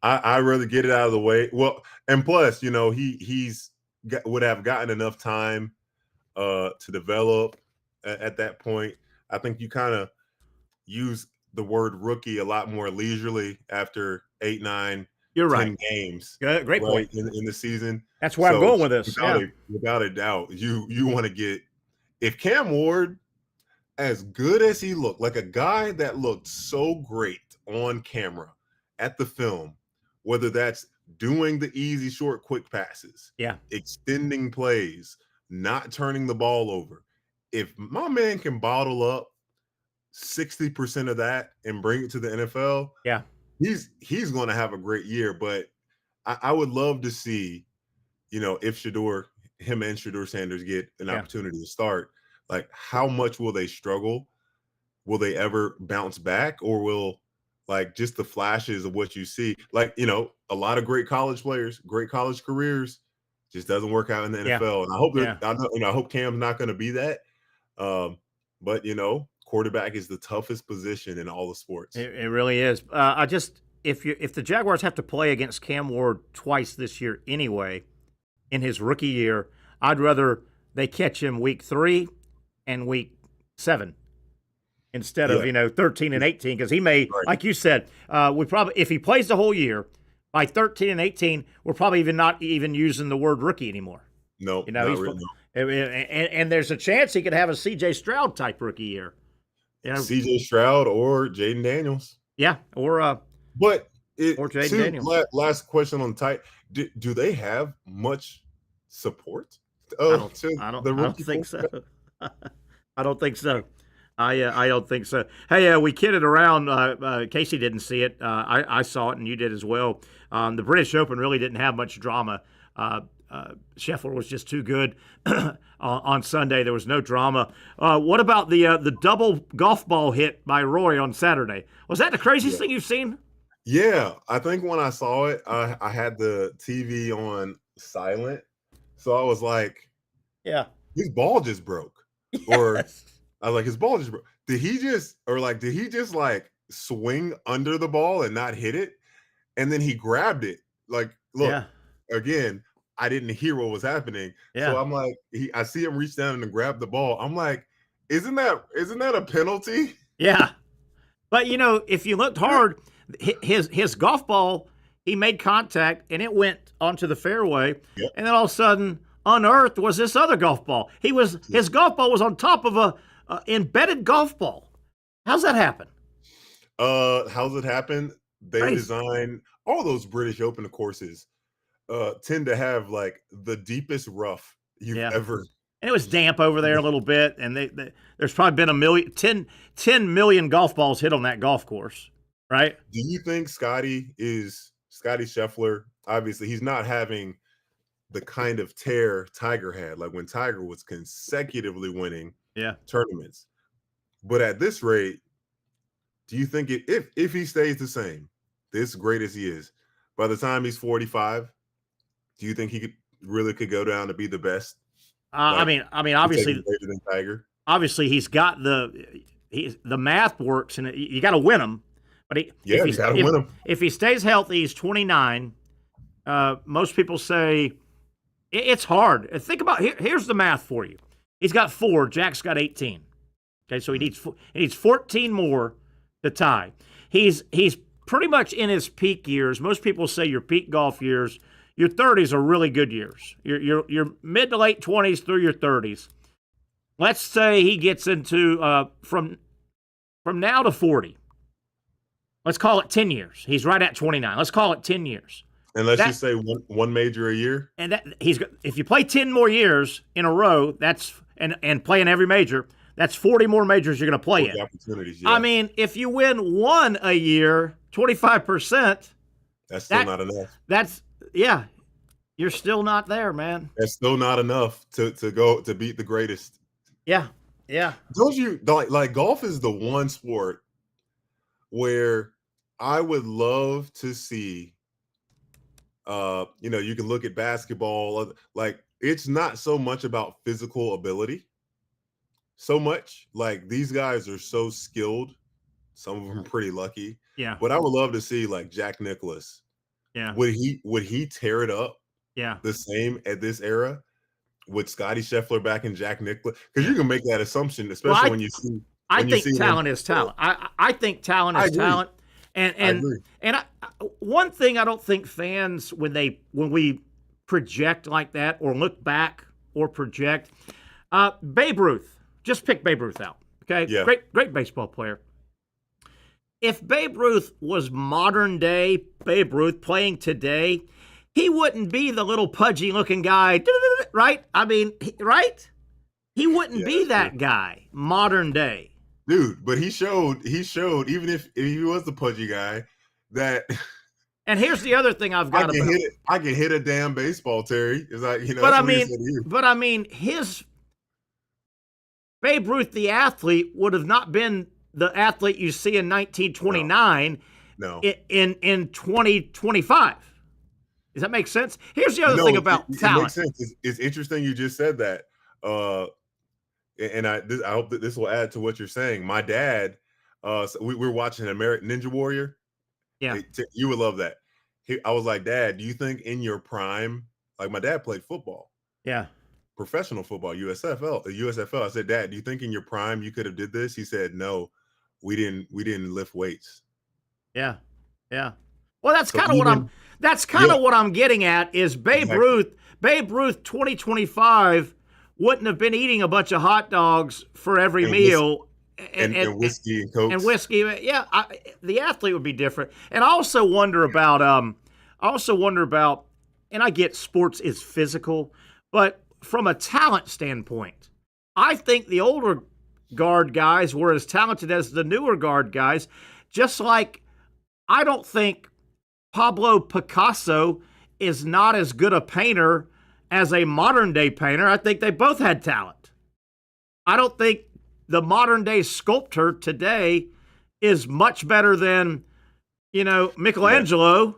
I rather get it out of the way. Well, and plus, would have gotten enough time to develop at that point. I think you kind of use the word rookie a lot more leisurely after 8, 9, You're 10 right. games. Great point. In the season. That's where I'm going with this. Without a doubt, you want to get, if Cam Ward, as good as he looked, like a guy that looked so great on camera at the film, whether that's doing the easy, short, quick passes, extending plays, not turning the ball over. If my man can bottle up 60% of that and bring it to the NFL, he's going to have a great year. But I would love to see, if him and Shedeur Sanders get an opportunity to start, like how much will they struggle? Will they ever bounce back, or will like just the flashes of what you see, like, a lot of great college players, great college careers, just doesn't work out in the NFL. And I hope I hope Cam's not going to be that. But quarterback is the toughest position in all the sports. It really is. If the Jaguars have to play against Cam Ward twice this year anyway, in his rookie year, I'd rather they catch him week 3 and week 7 instead of 13 and 18, because he may, like you said, if he plays the whole year, by 13 and 18, we're probably not even using the word rookie anymore. No, and there's a chance he could have a C.J. Stroud type rookie year. C.J. Stroud or Jaden Daniels. Yeah, or Jaden Daniels. Last question on tight. Do they have much support? I don't think so. I don't think so. I don't think so. Hey, we kidded around. Casey didn't see it. I saw it, and you did as well. The British Open really didn't have much drama. Scheffler was just too good on Sunday. There was no drama. What about the double golf ball hit by Roy on Saturday? Was that the craziest thing you've seen? Yeah, I think when I saw it, I had the TV on silent, so I was like, his ball just broke. Yes. Or I was like, his ball just broke. Did he just swing under the ball and not hit it? And then he grabbed it. Like, look, again, I didn't hear what was happening. So I'm like, I see him reach down and grab the ball. I'm like, isn't that a penalty? Yeah. But if you looked hard, his golf ball, he made contact and it went onto the fairway. Yep. And then all of a sudden, unearthed was this other golf ball. His golf ball was on top of a embedded golf ball. How's that happen? How's it happen? They design all those British Open courses tend to have like the deepest rough you've ever. And it was damp over there a little bit, and there's probably been 10 million golf balls hit on that golf course, right? Do you think Scottie Scheffler? Obviously, he's not having the kind of tear Tiger had, like when Tiger was consecutively winning tournaments. But at this rate, do you think if he stays the same, this great as he is, by the time he's 45, do you think he could go down to be the best? I mean, obviously, greater than Tiger. Obviously, he's got the math works, and you got to win him. But you got to win him. If he stays healthy, he's 29. Most people say it's hard. Think about here's the math for you. He's got 4. Jack's got 18. Okay, so he needs 14 more to tie. He's pretty much in his peak years. Most people say your peak golf years. Your 30s are really good years. Your mid to late 20s through your 30s. Let's say he gets into from now to 40. Let's call it 10 years. He's right at 29. Let's call it 10 years. And let's just say one major a year. And if you play 10 more years in a row, and play in every major, that's 40 more majors you're going to play in. Opportunities. I mean, if you win 1 a year, 25%. That's still not enough. You're still not there, man. That's still not enough to go to beat the greatest. Yeah. Don't you like golf is the one sport where I would love to see You can look at basketball. Like, it's not so much about physical ability. So much like these guys are so skilled. Some of them are pretty lucky. Yeah. But I would love to see like Jack Nicklaus. Yeah. Would he tear it up? Yeah. The same at this era with Scottie Scheffler back in Jack Nicklaus? Because you can make that assumption, especially when you see. I think talent is talent. I think talent is talent. And one thing I don't think fans when we project like that or look back or project, Babe Ruth. Just pick Babe Ruth out. Okay? Yeah. Great baseball player. If Babe Ruth was modern day Babe Ruth playing today, he wouldn't be the little pudgy looking guy, right? I mean, right? He wouldn't be that guy modern day. Dude, but he showed even if he was the pudgy guy that. And here's the other thing I've got about it. I can hit a damn baseball, Terry. It's like, But I mean, his Babe Ruth, the athlete, would have not been the athlete you see in 1929 in 2025. Does that make sense? Here's the other thing about talent. It makes sense. It's interesting you just said that. And I hope that this will add to what you're saying. My dad, we're watching American Ninja Warrior. Yeah. You would love that. I was like, Dad, do you think in your prime, like my dad played football. Yeah. Professional football, USFL. I said, Dad, do you think in your prime you could have did this? He said, no, we didn't lift weights. Yeah. Yeah. Well, that's kind of what I'm getting at is Babe Ruth 2025 wouldn't have been eating a bunch of hot dogs for every meal. And whiskey and Coke. And whiskey. Yeah. The athlete would be different. And I also wonder about, and I get sports is physical, but from a talent standpoint, I think the older guard guys were as talented as the newer guard guys, just like I don't think Pablo Picasso is not as good a painter as a modern day painter. I think they both had talent. I don't think the modern day sculptor today is much better than, Michelangelo.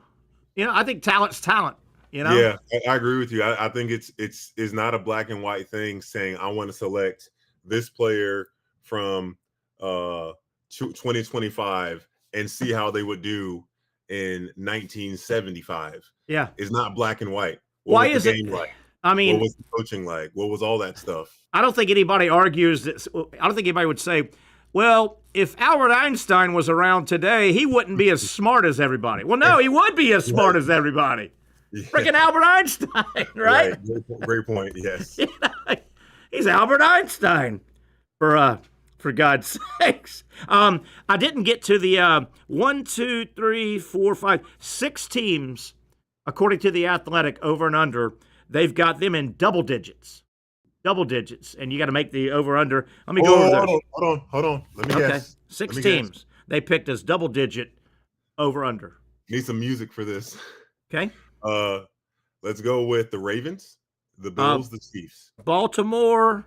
I think talent's talent. Yeah, I agree with you. I think it's not a black and white thing saying I want to select this player from 2025 and see how they would do in 1975. Yeah, it's not black and white. Why is it? Like? I mean, what was the coaching like? What was all that stuff? I don't think anybody argues that. I don't think anybody would say, well, if Albert Einstein was around today, he wouldn't be as smart as everybody. Well, no, he would be as smart as everybody. Yeah. Freaking Albert Einstein, right? Great point. Yes. He's Albert Einstein, for God's sakes. I didn't get to the 1, 2, 3, 4, 5, 6 teams, according to the Athletic, over and under. They've got them in double digits, and you got to make the over under. Let me go over there. Hold on. Let me guess. 6 teams they picked as double digit over under. Need some music for this. Okay. Let's go with the Ravens, the Bills, the Chiefs, Baltimore,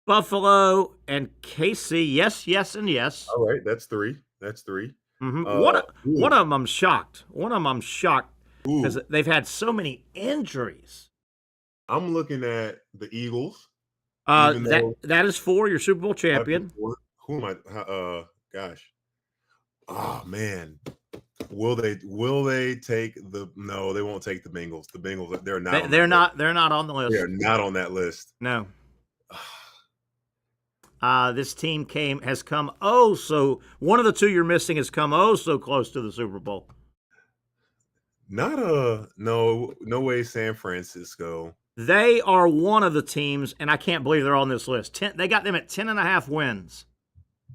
Buffalo, and KC. Yes, and yes. All right, that's 3. Mm-hmm. One of them I'm shocked. Because they've had so many injuries. I'm looking at the Eagles. That is 4. Your Super Bowl champion. Who am I? Gosh. Oh man. Will they take the? No, they won't take the Bengals. The Bengals, they're not. They're not on the list. They're not on that list. No. This team has come so one of the 2 you're missing has come so close to the Super Bowl. No way, San Francisco. They are one of the teams, and I can't believe they're on this list. They got them at 10.5 wins.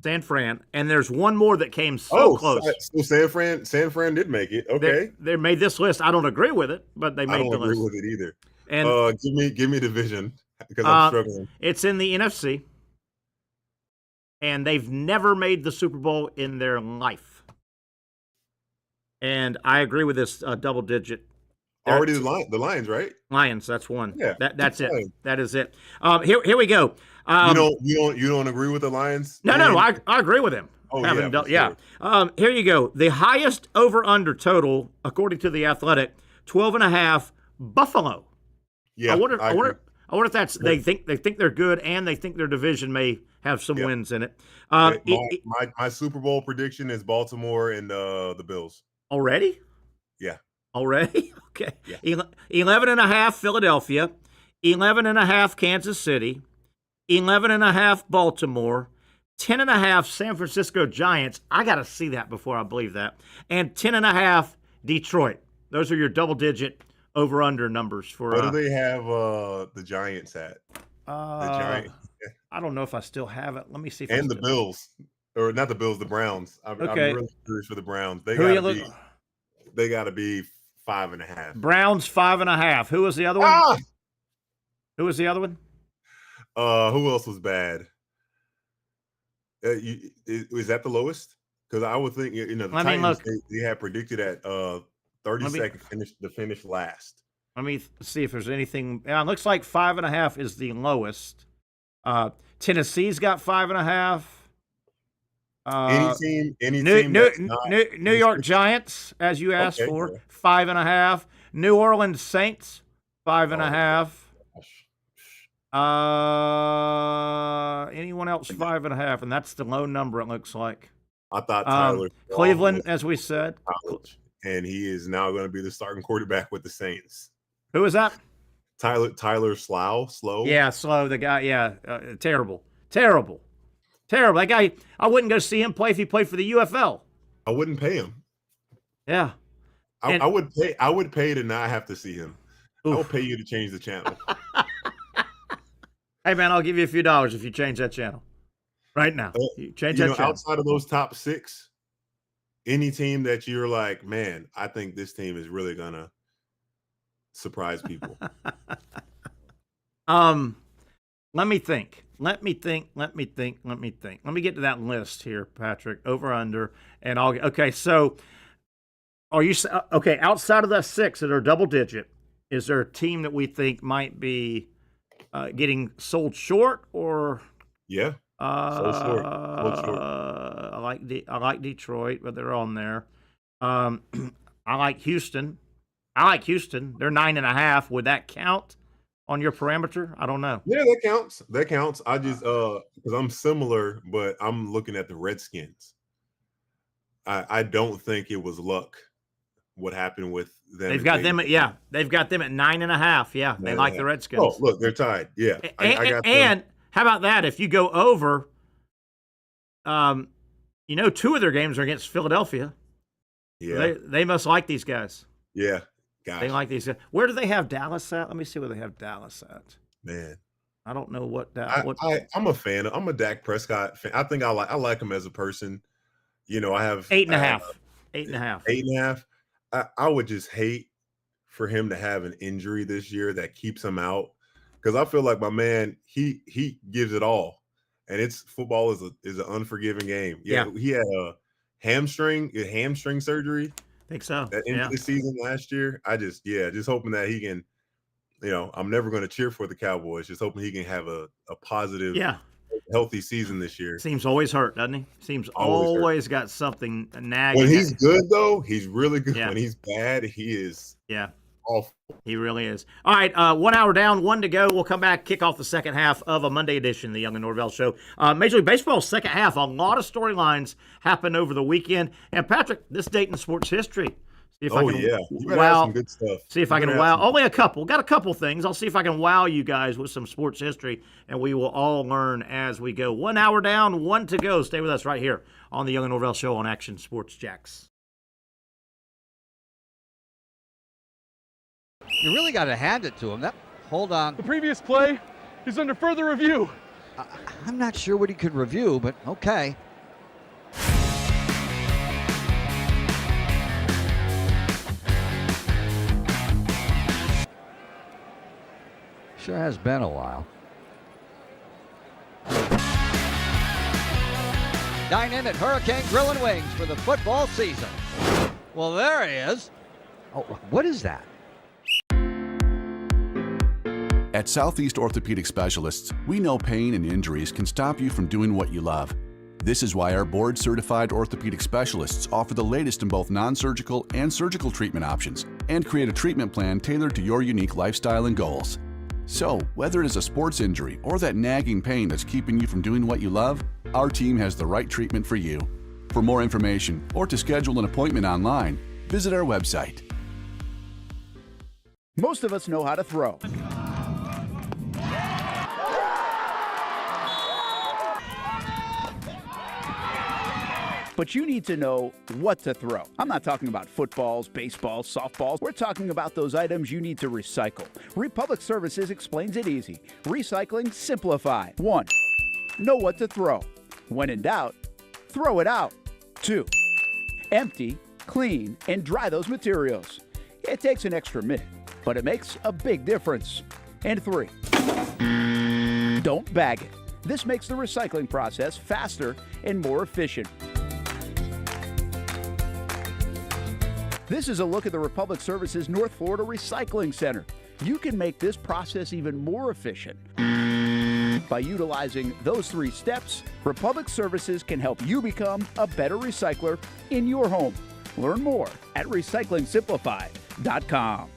San Fran, and there's one more that came close. So San Fran did make it. Okay, they made this list. I don't agree with it, but they made the list. I don't agree with it either. And give me division because I'm struggling. It's in the NFC, and they've never made the Super Bowl in their life. And I agree with this double digit. Already the Lions, right? Lions, that's one. Yeah, that's it. That is it. Here we go. You don't agree with the Lions? No, I agree with him. Oh, yeah. Here you go. The highest over/under total, according to the Athletic, 12.5, Buffalo. Yeah, I wonder if that's they think they're good and they think their division may have some wins in it. My Super Bowl prediction is Baltimore and the Bills. Already? Yeah. Already? Okay. Yeah. 11.5 Philadelphia, 11.5 Kansas City, 11.5 Baltimore, 10.5 San Francisco Giants. I got to see that before I believe that. And 10.5 Detroit. Those are your double-digit over/under numbers for. What do they have the Giants at? The Giants. I don't know if I still have it. Let me see. And the Bills, or not the Bills, the Browns. I'm really curious for the Browns. They got to be 5.5. Browns 5.5. Who was the other one? Who was the other one? Who else was bad? Is that the lowest? Because I would think the Titans they had predicted at 32nd finish last. Let me see if there's anything. It looks like 5.5 is the lowest. Tennessee's got 5.5. Any team. New York Giants, as you asked for, 5.5. New Orleans Saints, 5.5. Anyone else 5.5, and that's the low number. It looks like. I thought Tyler Cleveland, as we said, and he is now going to be the starting quarterback with the Saints. Who is that? Tyler Slow. Yeah, Slow. The guy. Yeah, terrible. That guy. I wouldn't go see him play if he played for the UFL. I wouldn't pay him. Yeah, I would pay. I would pay to not have to see him. Oof. I will pay you to change the channel. Hey man, I'll give you a few dollars if you change that channel right now. You change that channel. Outside of those top 6, any team that you're like, man, I think this team is really gonna surprise people. Let me think. Let me get to that list here, Patrick. Over under, and so are you okay? Outside of the 6 that are double digit, is there a team that we think might be getting sold short or? Yeah. Sold short. I like Detroit, but they're on there. I like Houston. They're 9.5. Would that count on your parameter? I don't know. Yeah, that counts. I just because I'm similar, but I'm looking at the Redskins. I don't think it was luck what happened with them. They've got them at 9.5. Yeah, they like the Redskins. Oh, look, they're tied. Yeah. I got and how about that? If you go over, 2 of their games are against Philadelphia. Yeah. They must like these guys. Yeah. Gosh. They like these guys. Where do they have Dallas at? Let me see where they have Dallas at. Man. I don't know what I'm a fan. I'm a Dak Prescott fan. I think I like him as a person. I have 8.5. 8.5. 8.5. I would just hate for him to have an injury this year that keeps him out, because I feel like my man, he gives it all, and football is an unforgiving game. Yeah, he had a hamstring surgery. I think so. That ended the season last year. I just hoping that he can. I'm never going to cheer for the Cowboys. Just hoping he can have a positive, healthy season this year. Seems always hurt, doesn't he? Seems always got something nagging. When he's good, though, he's really good. Yeah. When he's bad, he is awful. He really is. All right, 1 hour down, 1 to go. We'll come back, kick off the second half of a Monday edition of the Young Norvelle Show. Major League Baseball second half. A lot of storylines happened over the weekend. And Patrick, this date in sports history. See if I can you better have some good stuff. See if I can wow. Only a couple. Got a couple things. I'll see if I can wow you guys with some sports history, and we will all learn as we go. 1 hour down, 1 to go. Stay with us right here on the Young Norvelle Show on Action Sports Jax. You really got to hand it to him. Hold on. The previous play is under further review. I'm not sure what he could review, but okay. Sure has been a while. Dine in at Hurricane Grill and Wings for the football season. Well, there he is. Oh, what is that? At Southeast Orthopedic Specialists, we know pain and injuries can stop you from doing what you love. This is why our board-certified orthopedic specialists offer the latest in both non-surgical and surgical treatment options and create a treatment plan tailored to your unique lifestyle and goals. So, whether it is a sports injury or that nagging pain that's keeping you from doing what you love, our team has the right treatment for you. For more information or to schedule an appointment online, visit our website. Most of us know how to throw. But you need to know what to throw. I'm not talking about footballs, baseballs, softballs. We're talking about those items you need to recycle. Republic Services explains it easy. Recycling simplified. 1. Know what to throw. When in doubt, throw it out. 2. Empty, clean, and dry those materials. It takes an extra minute, but it makes a big difference. And 3. Don't bag it. This makes the recycling process faster and more efficient. This is a look at the Republic Services North Florida Recycling Center. You can make this process even more efficient. By utilizing those 3 steps, Republic Services can help you become a better recycler in your home. Learn more at recyclingsimplified.com.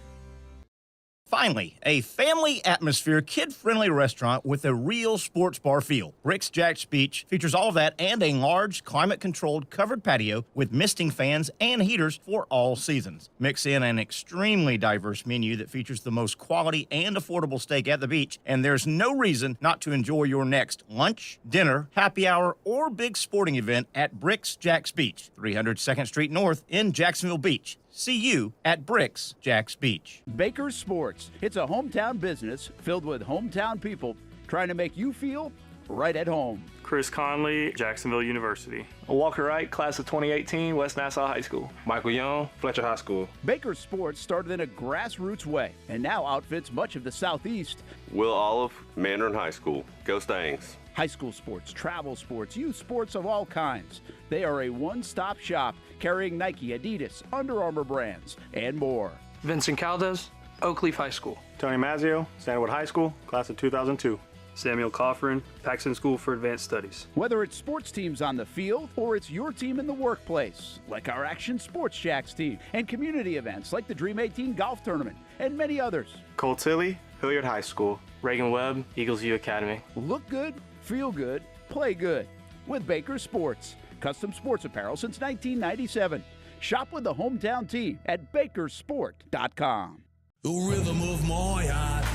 Finally, a family atmosphere, kid-friendly restaurant with a real sports bar feel. Bricks Jack's Beach features all of that and a large, climate-controlled covered patio with misting fans and heaters for all seasons. Mix in an extremely diverse menu that features the most quality and affordable steak at the beach, and there's no reason not to enjoy your next lunch, dinner, happy hour, or big sporting event at Bricks Jack's Beach, 300 2nd Street North in Jacksonville Beach. See you at Bricks Jack's Beach. Baker's Sports. It's a hometown business filled with hometown people trying to make you feel right at home. Chris Conley, Jacksonville University. Walker Wright, class of 2018, West Nassau High School. Michael Young, Fletcher High School. Baker's Sports started in a grassroots way and now outfits much of the Southeast. Will Olive, Mandarin High School. Go Stangs. High school sports, travel sports, youth sports of all kinds. They are a one-stop shop carrying Nike, Adidas, Under Armour brands, and more. Vincent Caldes, Oak Leaf High School. Tony Mazzio, Sandalwood High School, class of 2002. Samuel Coffrin, Paxton School for Advanced Studies. Whether it's sports teams on the field or it's your team in the workplace, like our Action Sports Jacks team, and community events like the Dream 18 Golf Tournament, and many others. Cole Tilley, Hilliard High School. Reagan Webb, Eagles View Academy. Look good, feel good, play good with Baker Sports. Custom sports apparel since 1997. Shop with the hometown team at bakersport.com. The rhythm of my heart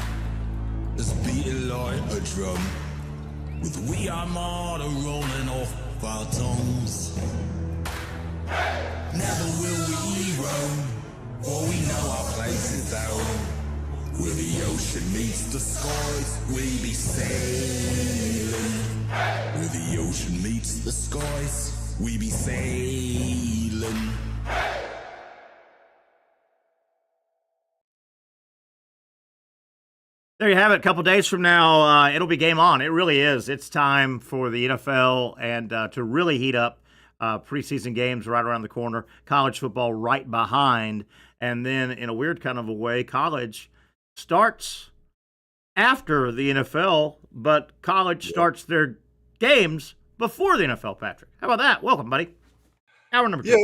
is beating like a drum, with We Are Martyr rolling off our tongues. Never will we roam, for we know our place is down. Where the ocean meets the skies, we be sailing. Where the ocean meets the skies, we be sailing. There you have it. A couple days from now, it'll be game on. It really is. It's time for the NFL and to really heat up. Preseason games right around the corner. College football right behind. And then in a weird kind of a way, college starts after the NFL, but college starts their games before the NFL, Patrick. How about that? Welcome, buddy. Hour number 2. Yeah,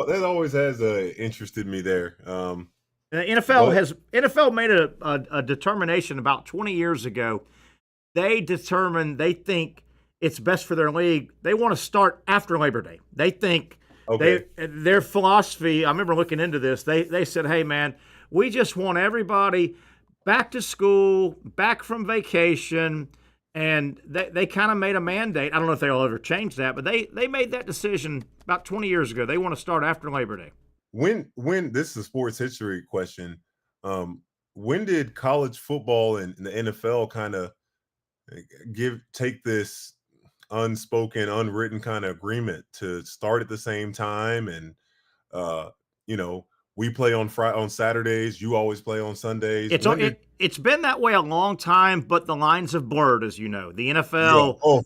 that always has interested me there. The NFL made a determination about 20 years ago. They think it's best for their league. They want to start after Labor Day. They think their philosophy, I remember looking into this, they said, hey, man, we just want everybody back to school, back from vacation, and they kind of made a mandate. I don't know if they'll ever change that, but they made that decision about 20 years ago. They want to start after Labor Day. When this is a sports history question, when did college football and the NFL kind of take this unspoken, unwritten kind of agreement to start at the same time? And we play on Saturdays. You always play on Sundays. It's been that way a long time, but the lines have blurred, as you know. The NFL,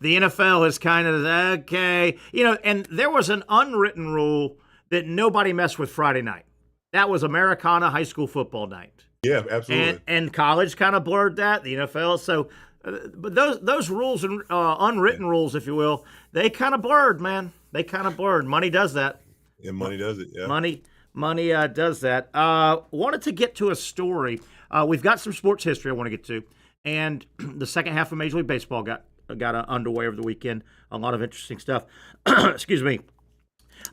the NFL is kind of okay, and there was an unwritten rule that nobody messed with Friday night. That was Americana high school football night. Yeah, absolutely. And college kind of blurred that, the NFL. So but those rules and unwritten rules, if you will, they kind of blurred, man. They kind of blurred. Money does that. Yeah, money does it. Yeah. Money does that. Wanted to get to a story. We've got some sports history I want to get to, and the second half of Major League Baseball got underway over the weekend. A lot of interesting stuff. Excuse me.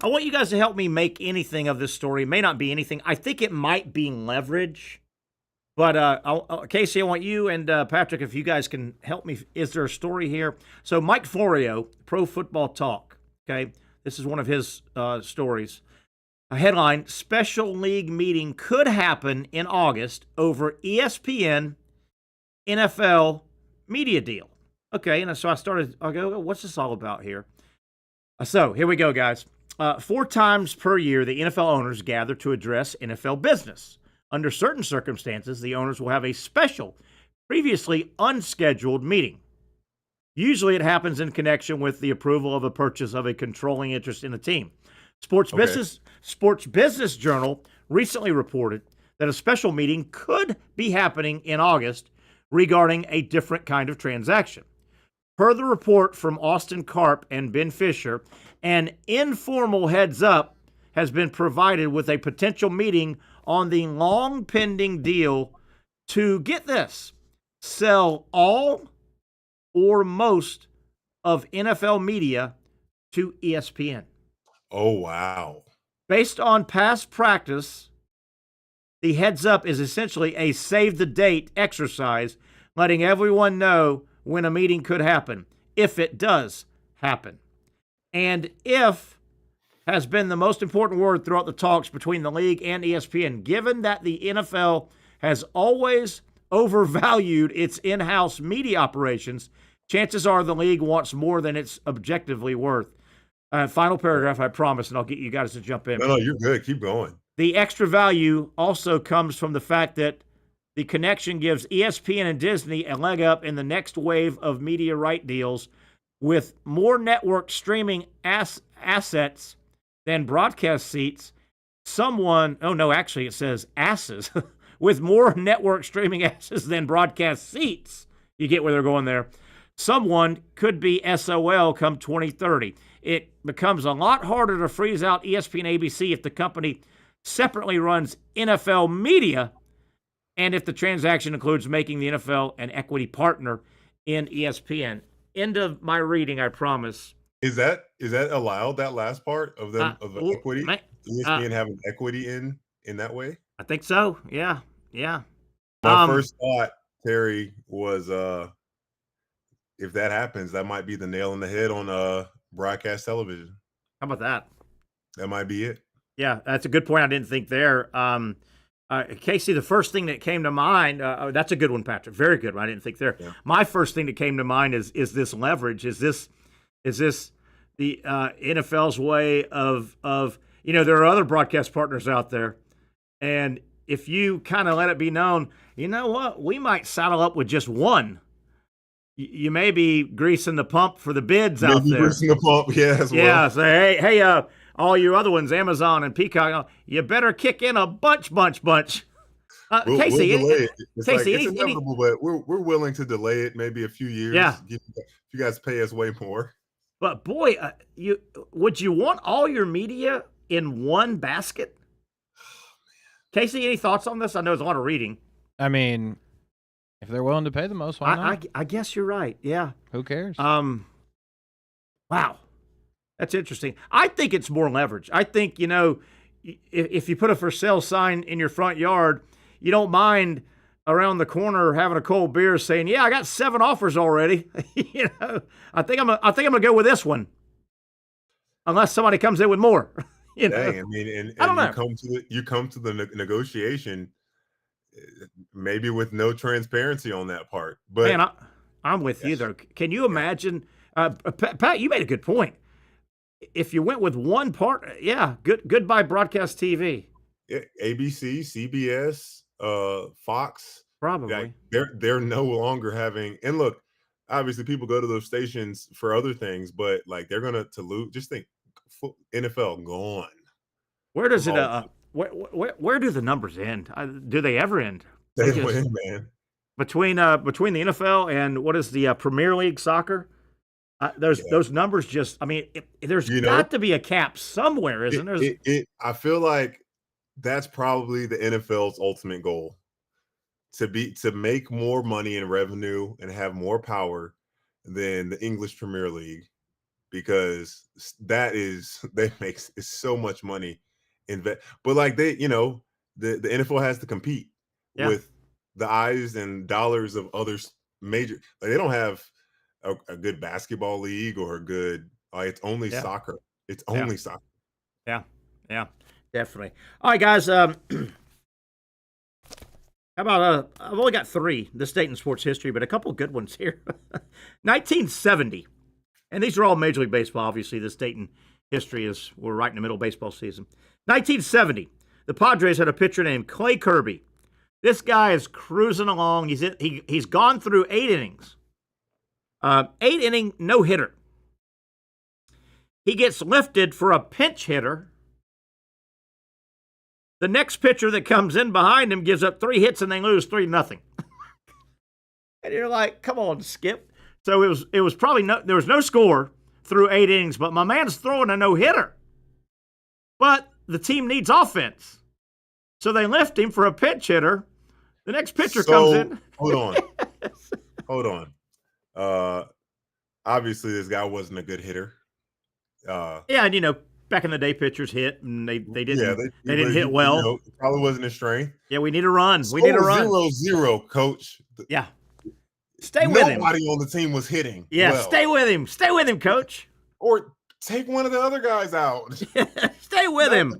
I want you guys to help me make anything of this story. It may not be anything. I think it might be leverage. But Casey, I want you and Patrick, if you guys can help me. Is there a story here? So Mike Florio, Pro Football Talk. Okay, this is one of his stories. A headline: Special League meeting could happen in August over ESPN NFL media deal. Okay, and so I go, what's this all about here? So here we go, guys. 4 times per year, the NFL owners gather to address NFL business. Under certain circumstances, the owners will have a special, previously unscheduled meeting. Usually it happens in connection with the approval of a purchase of a controlling interest in a team. Sports Business Journal recently reported that a special meeting could be happening in August regarding a different kind of transaction. Per the report from Austin Karp and Ben Fisher, an informal heads up has been provided with a potential meeting on the long pending deal to, get this, sell all or most of NFL media to ESPN. Oh, wow. Based on past practice, the heads up is essentially a save the date exercise, letting everyone know when a meeting could happen, if it does happen. And if has been the most important word throughout the talks between the league and ESPN, given that the NFL has always overvalued its in-house media operations. Chances are the league wants more than it's objectively worth. Final paragraph, I promise, and I'll get you guys to jump in. No, you're good. Keep going. The extra value also comes from the fact that the connection gives ESPN and Disney a leg up in the next wave of media right deals with more network streaming assets than broadcast seats. It says asses. With more network streaming asses than broadcast seats. You get where they're going there. Someone could be SOL come 2030. It becomes a lot harder to freeze out ESPN ABC if the company separately runs NFL media and if the transaction includes making the NFL an equity partner in ESPN. End of my reading, I promise. Is that allowed, that last part of the equity? ESPN having equity in that way? I think so. Yeah. My first thought, Terry, was if that happens, that might be the nail in the head on broadcast television. How about that? That might be it. Yeah, that's a good point. I didn't think there. Casey, the first thing that came to mind, that's a good one, Patrick. Very good one. I didn't think there. Yeah. My first thing that came to mind is this leverage? Is this the NFL's way of there are other broadcast partners out there, and if you kind of let it be known, you know what, we might saddle up with just one. You may be greasing the pump for the bids out there. Greasing the pump, yeah. Yeah. Say, hey, all you other ones, Amazon and Peacock, you better kick in a bunch. Casey, we'll delay it. It's inevitable, but we're willing to delay it maybe a few years. Yeah. If you guys pay us way more. But boy, would you want all your media in one basket? Casey, any thoughts on this? I know it's a lot of reading. I mean, if they're willing to pay the most, why not? I guess you're right. Yeah. Who cares? Wow. That's interesting. I think it's more leverage. I think, if you put a for sale sign in your front yard, you don't mind around the corner having a cold beer saying, yeah, I got 7 offers already. I think I'm gonna go with this one. Unless somebody comes in with more. Dang, I mean, and you come to the negotiation maybe with no transparency on that part. But man, I'm with you though. Can you imagine, Pat? You made a good point. If you went with one part, yeah, goodbye broadcast TV. Yeah, ABC, CBS, Fox, probably. They're no longer having. And look, obviously, people go to those stations for other things, but like they're gonna lose. Just think. NFL gone. Where does it? Where do the numbers end? Do they ever end? They win, man. between the NFL and what is the Premier League soccer. Those numbers just, I mean, there's got to be a cap somewhere, isn't there? I feel like that's probably the NFL's ultimate goal, to make more money in revenue and have more power than the English Premier League, because they make so much money but like the NFL has to compete with the eyes and dollars of other major, like they don't have a good basketball league or a good, it's only soccer. It's only soccer. Yeah, definitely. All right, guys. How about I've only got 3 this date in sports history, but a couple of good ones here. 1970, and these are all Major League Baseball. Obviously, this date in history we're right in the middle of baseball season. 1970, the Padres had a pitcher named Clay Kirby. This guy is cruising along. He's gone through 8 innings. 8-inning no-hitter. He gets lifted for a pinch hitter. The next pitcher that comes in behind him gives up 3 hits and they lose 3-0. And you're like, come on, Skip. So it was probably there was no score through 8 innings, but my man's throwing a no-hitter. But the team needs offense. So they lift him for a pinch hitter. The next pitcher comes in. Hold on. Obviously this guy wasn't a good hitter. And back in the day, pitchers hit, and they didn't hit well. Probably wasn't his strength. Yeah, we need a run. We need a run. 0-0, coach. Yeah. Stay with him. Nobody on the team was hitting. Yeah, well. Stay with him. Stay with him, coach. Or take one of the other guys out. Stay with him.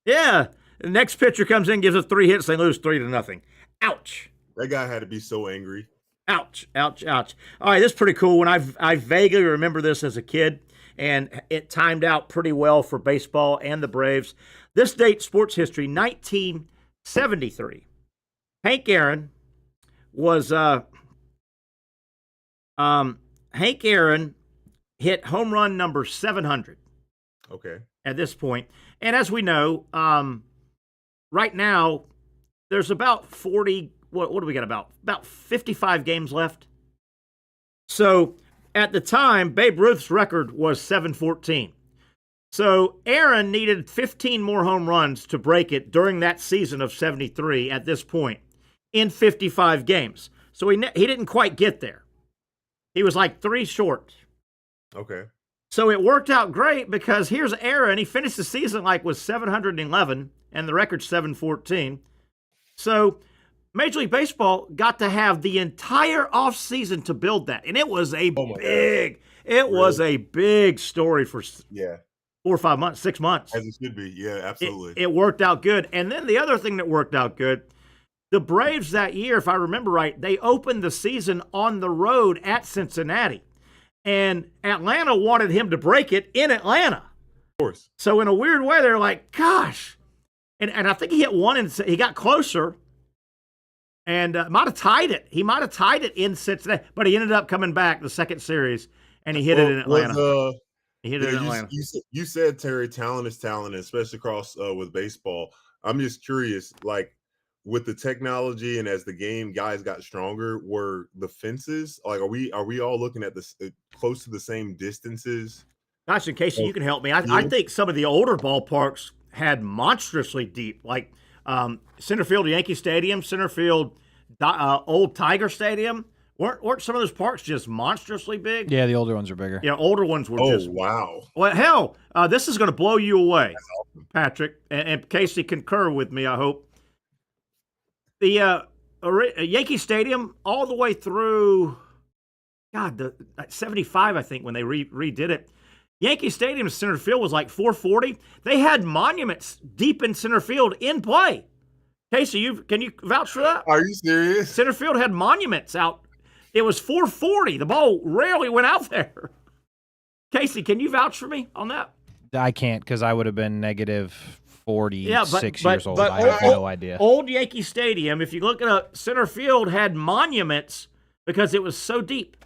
Yeah. The next pitcher comes in, gives us 3 hits, they lose 3-0. Ouch. That guy had to be so angry. Ouch, ouch, ouch. All right, this is pretty cool. When I vaguely remember this as a kid, and it timed out pretty well for baseball and the Braves. This date, sports history, 1973. Hank Aaron was Hank Aaron hit home run number 700. Okay. At this point. And as we know, right now, there's about 40, what do we got, about 55 games left. So at the time, Babe Ruth's record was 714. So Aaron needed 15 more home runs to break it during that season of 73 at this point in 55 games. So he didn't quite get there. He was like 3 short. Okay. So it worked out great because here's Aaron. He finished the season with 711 and the record's 714. So Major League Baseball got to have the entire offseason to build that. And it was a big story for 4 or 5 months, 6 months. As it should be. Yeah, absolutely. It worked out good. And then the other thing that worked out good, the Braves that year, if I remember right, they opened the season on the road at Cincinnati. And Atlanta wanted him to break it in Atlanta. Of course. So in a weird way, they're like, gosh. And I think he hit one and he got closer and might have tied it. He might have tied it in Cincinnati, but he ended up coming back the second series and he hit it in Atlanta. He hit it in Atlanta. You said, Terry, talent is talent, especially across with baseball. I'm just curious, with the technology and as the game guys got stronger, were the fences are we all looking at this close to the same distances? Gosh, in Casey, you can help me. I think some of the older ballparks had monstrously deep, like center field Yankee Stadium, center field old Tiger Stadium. Weren't some of those parks just monstrously big? Yeah, the older ones are bigger. Yeah, older ones were just. Oh, wow. Well, hell, this is going to blow you away, awesome. Patrick, and Casey concur with me, I hope. The Yankee Stadium all the way through, the 75, I think, when they redid it. Yankee Stadium's center field was like 440. They had monuments deep in center field in play. Casey, can you vouch for that? Are you serious? Center field had monuments out. It was 440. The ball rarely went out there. Casey, can you vouch for me on that? I can't because I would have been negative 46 years old. I have no idea. Old Yankee Stadium, if you look at a center field, had monuments because it was so deep.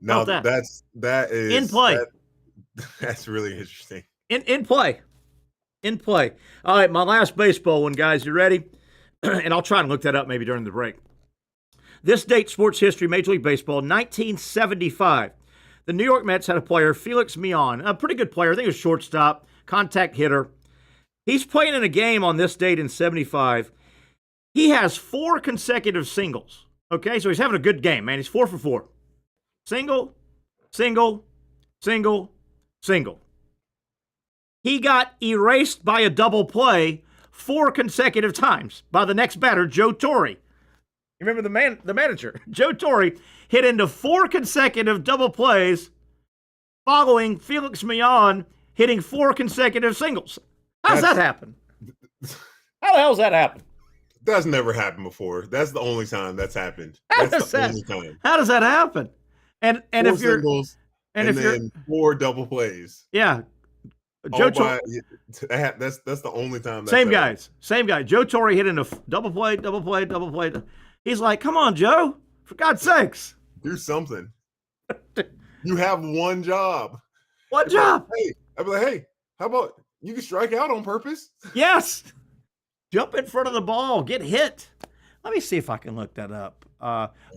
No, that is in play. That's really interesting. In play. In play. All right, my last baseball one, guys. You ready? And I'll try and look that up maybe during the break. This date, sports history, Major League Baseball, 1975. The New York Mets had a player, Felix Millan, a pretty good player. I think he was shortstop, contact hitter. He's playing in a game on this date in 75. He has 4 consecutive singles. Okay, so he's having a good game, man. He's 4 for 4. Single, single, single, single. He got erased by a double play 4 consecutive times by the next batter, Joe Torre. You remember the manager? Joe Torre hit into 4 consecutive double plays following Felix Millan hitting 4 consecutive singles. How's that happen? How the hell's that happen? That's never happened before. That's the only time that's happened. How That's the does only time. How does that happen? And 4 if you're singles and if then 4 double plays. yeah, Joe Torre. That's the only time. Same guys, same guy. Joe Torre hit in a double play, double play, double play. He's like, come on, Joe, for God's sakes, do something. You have one job. What job? Hey, I'd be like, hey, how about you can strike out on purpose? Yes. Jump in front of the ball, get hit. Let me see if I can look that up.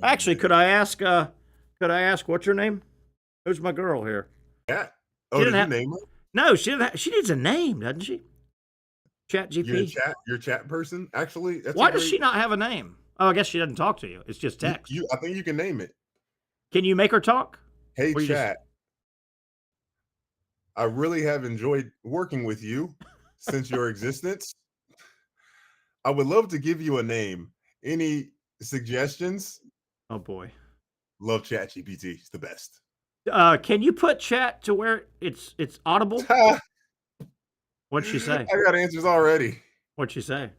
Actually, could I ask what's your name? Who's my girl here? Yeah. Oh, did you name her? No, she didn't. She needs a name, doesn't she? Chat GP. You're a chat person. Actually, why does she not have a name? Oh, I guess she doesn't talk to you. It's just text. I think you can name it. Can you make her talk? Hey, chat. I really have enjoyed working with you since your existence. I would love to give you a name. Any suggestions? Oh boy. Love ChatGPT. It's the best. Can you put chat to where it's audible? What'd she say? I got answers already. What'd she say?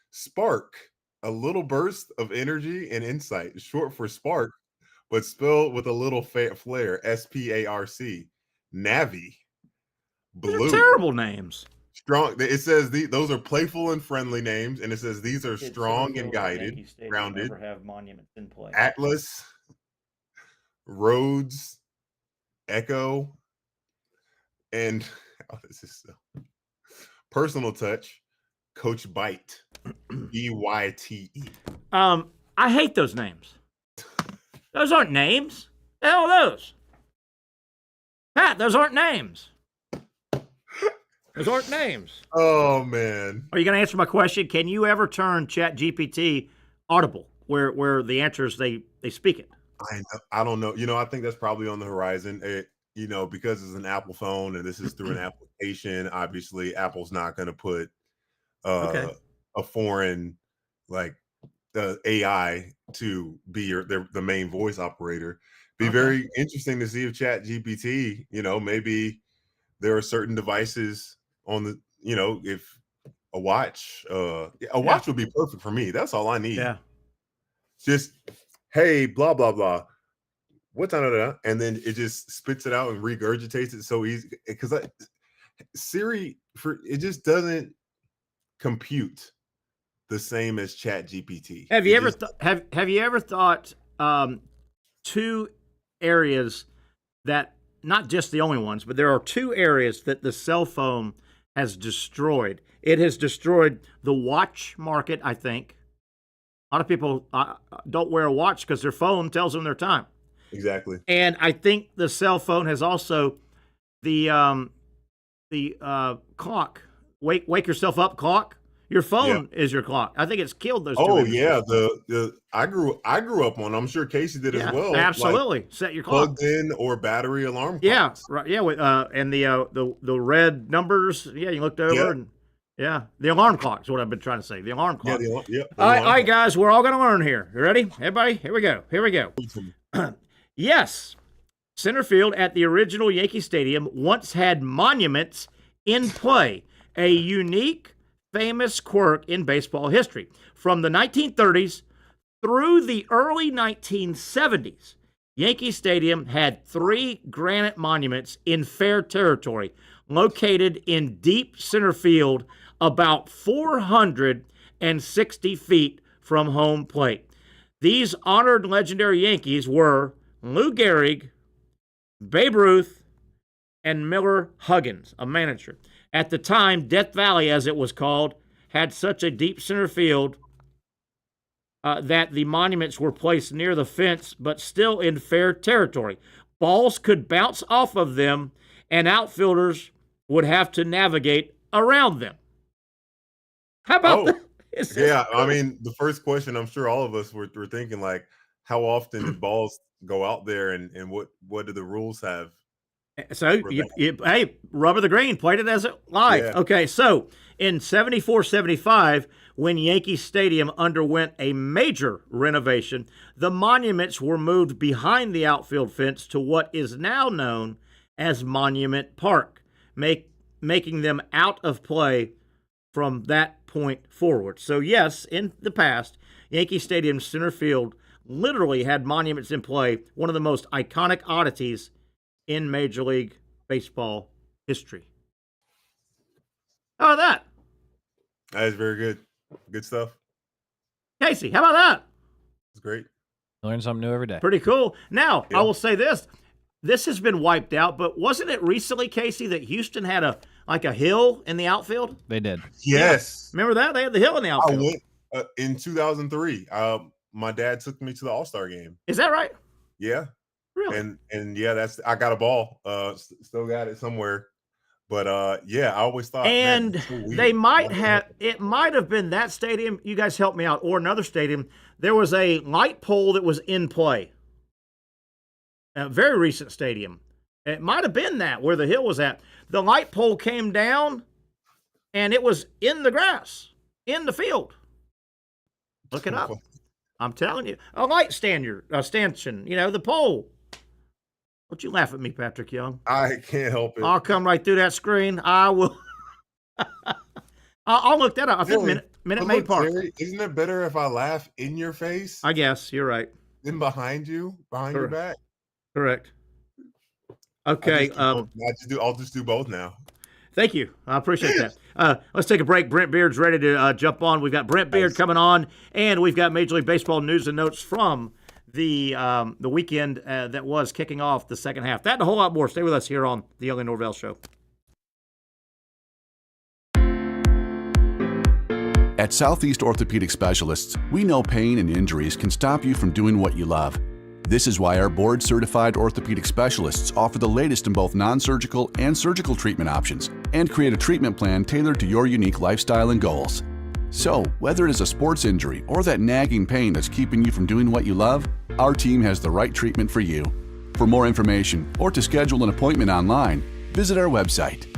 Spark, a little burst of energy and insight, short for spark, but spelled with a little flair. SPARC. Navi. Blue. These are terrible names. Strong. It says those are playful and friendly names, and it says these are strong and guided, grounded. Never have monuments in play. Atlas, Rhodes, Echo, and this is so personal touch. Coach Byte, BYTE. I hate those names. Those aren't names. The hell are those? Pat, those aren't names. Those aren't names. Oh man. Are you going to answer my question? Can you ever turn ChatGPT audible, where the answers they speak it? I don't know. I think that's probably on the horizon. Because it's an Apple phone and this is through an application. Obviously, Apple's not going to put a foreign like AI to be the main voice operator. Be very interesting to see if ChatGPT. Maybe there are certain devices on the. If a watch, watch would be perfect for me. That's all I need. Yeah. Just hey, blah blah blah. What time of that? And then it just spits it out and regurgitates it so easy. Because Siri it just doesn't compute the same as ChatGPT. Have you ever thought 2 areas that, not just the only ones, but there are 2 areas that the cell phone has destroyed. It has destroyed the watch market, I think. A lot of people don't wear a watch because their phone tells them their time. Exactly. And I think the cell phone has also the clock. Wake yourself up clock. Your phone is your clock. I think it's killed those 2 industries. Yeah, the I grew up on. I'm sure Casey did as well. Absolutely. Like, set your clock. Plugged in or battery alarm clocks. Yeah, right. Yeah, with and the red numbers. Yeah, you looked over and the alarm clock is what I've been trying to say. The alarm clock. All right, guys, we're all going to learn here. You ready? Everybody? Here we go. Yes, center field at the original Yankee Stadium once had monuments in play, a unique, famous quirk in baseball history. From the 1930s through the early 1970s, Yankee Stadium had 3 granite monuments in fair territory, located in deep center field, about 460 feet from home plate. These honored legendary Yankees were Lou Gehrig, Babe Ruth, and Miller Huggins, a manager. At the time, Death Valley, as it was called, had such a deep center field that the monuments were placed near the fence, but still in fair territory. Balls could bounce off of them, and outfielders would have to navigate around them. How about that? Yeah, I mean, the first question, I'm sure all of us were thinking, like, how often did balls go out there, and what do the rules have? So, hey, Rubber the Green played it as it live. Yeah. Okay, so in 74-75, when Yankee Stadium underwent a major renovation, the monuments were moved behind the outfield fence to what is now known as Monument Park, making them out of play from that point forward. So, yes, in the past, Yankee Stadium's center field literally had monuments in play, one of the most iconic oddities in Major League Baseball history. How about that? That is very good. Good stuff. Casey, how about that? It's great. Learn something new every day. Pretty cool. Now, I will say this. This has been wiped out, but wasn't it recently, Casey, that Houston had a hill in the outfield? They did. Yes. Yeah. Remember that? They had the hill in the outfield. I went in 2003. My dad took me to the All-Star game. Is that right? Yeah. Really? And yeah, I got a ball. Still got it somewhere. But yeah, I always thought. And man, so they might have. It might have been that stadium. You guys help me out, or another stadium. There was a light pole that was in play. A very recent stadium. It might have been that where the hill was at. The light pole came down, and it was in the grass, in the field. Look it up. I'm telling you, a light stanchion. You know, the pole. Don't you laugh at me, Patrick Young. I can't help it. I'll come right through that screen. I will. I'll look that up. I think Minute Maid Park. Terry, isn't it better if I laugh in your face? I guess you're right. Than behind your back. Correct. Okay. I'll just do both now. Thank you. I appreciate that. Let's take a break. Brent Beard's ready to jump on. We've got Brent Beaird coming on, and we've got Major League Baseball news and notes from the weekend that was kicking off the second half. That and a whole lot more. Stay with us here on the Young Norvelle Show. At Southeast Orthopedic Specialists, we know pain and injuries can stop you from doing what you love. This is why our board-certified orthopedic specialists offer the latest in both non-surgical and surgical treatment options and create a treatment plan tailored to your unique lifestyle and goals. So, whether it is a sports injury or that nagging pain that's keeping you from doing what you love, our team has the right treatment for you. For more information or to schedule an appointment online, visit our website.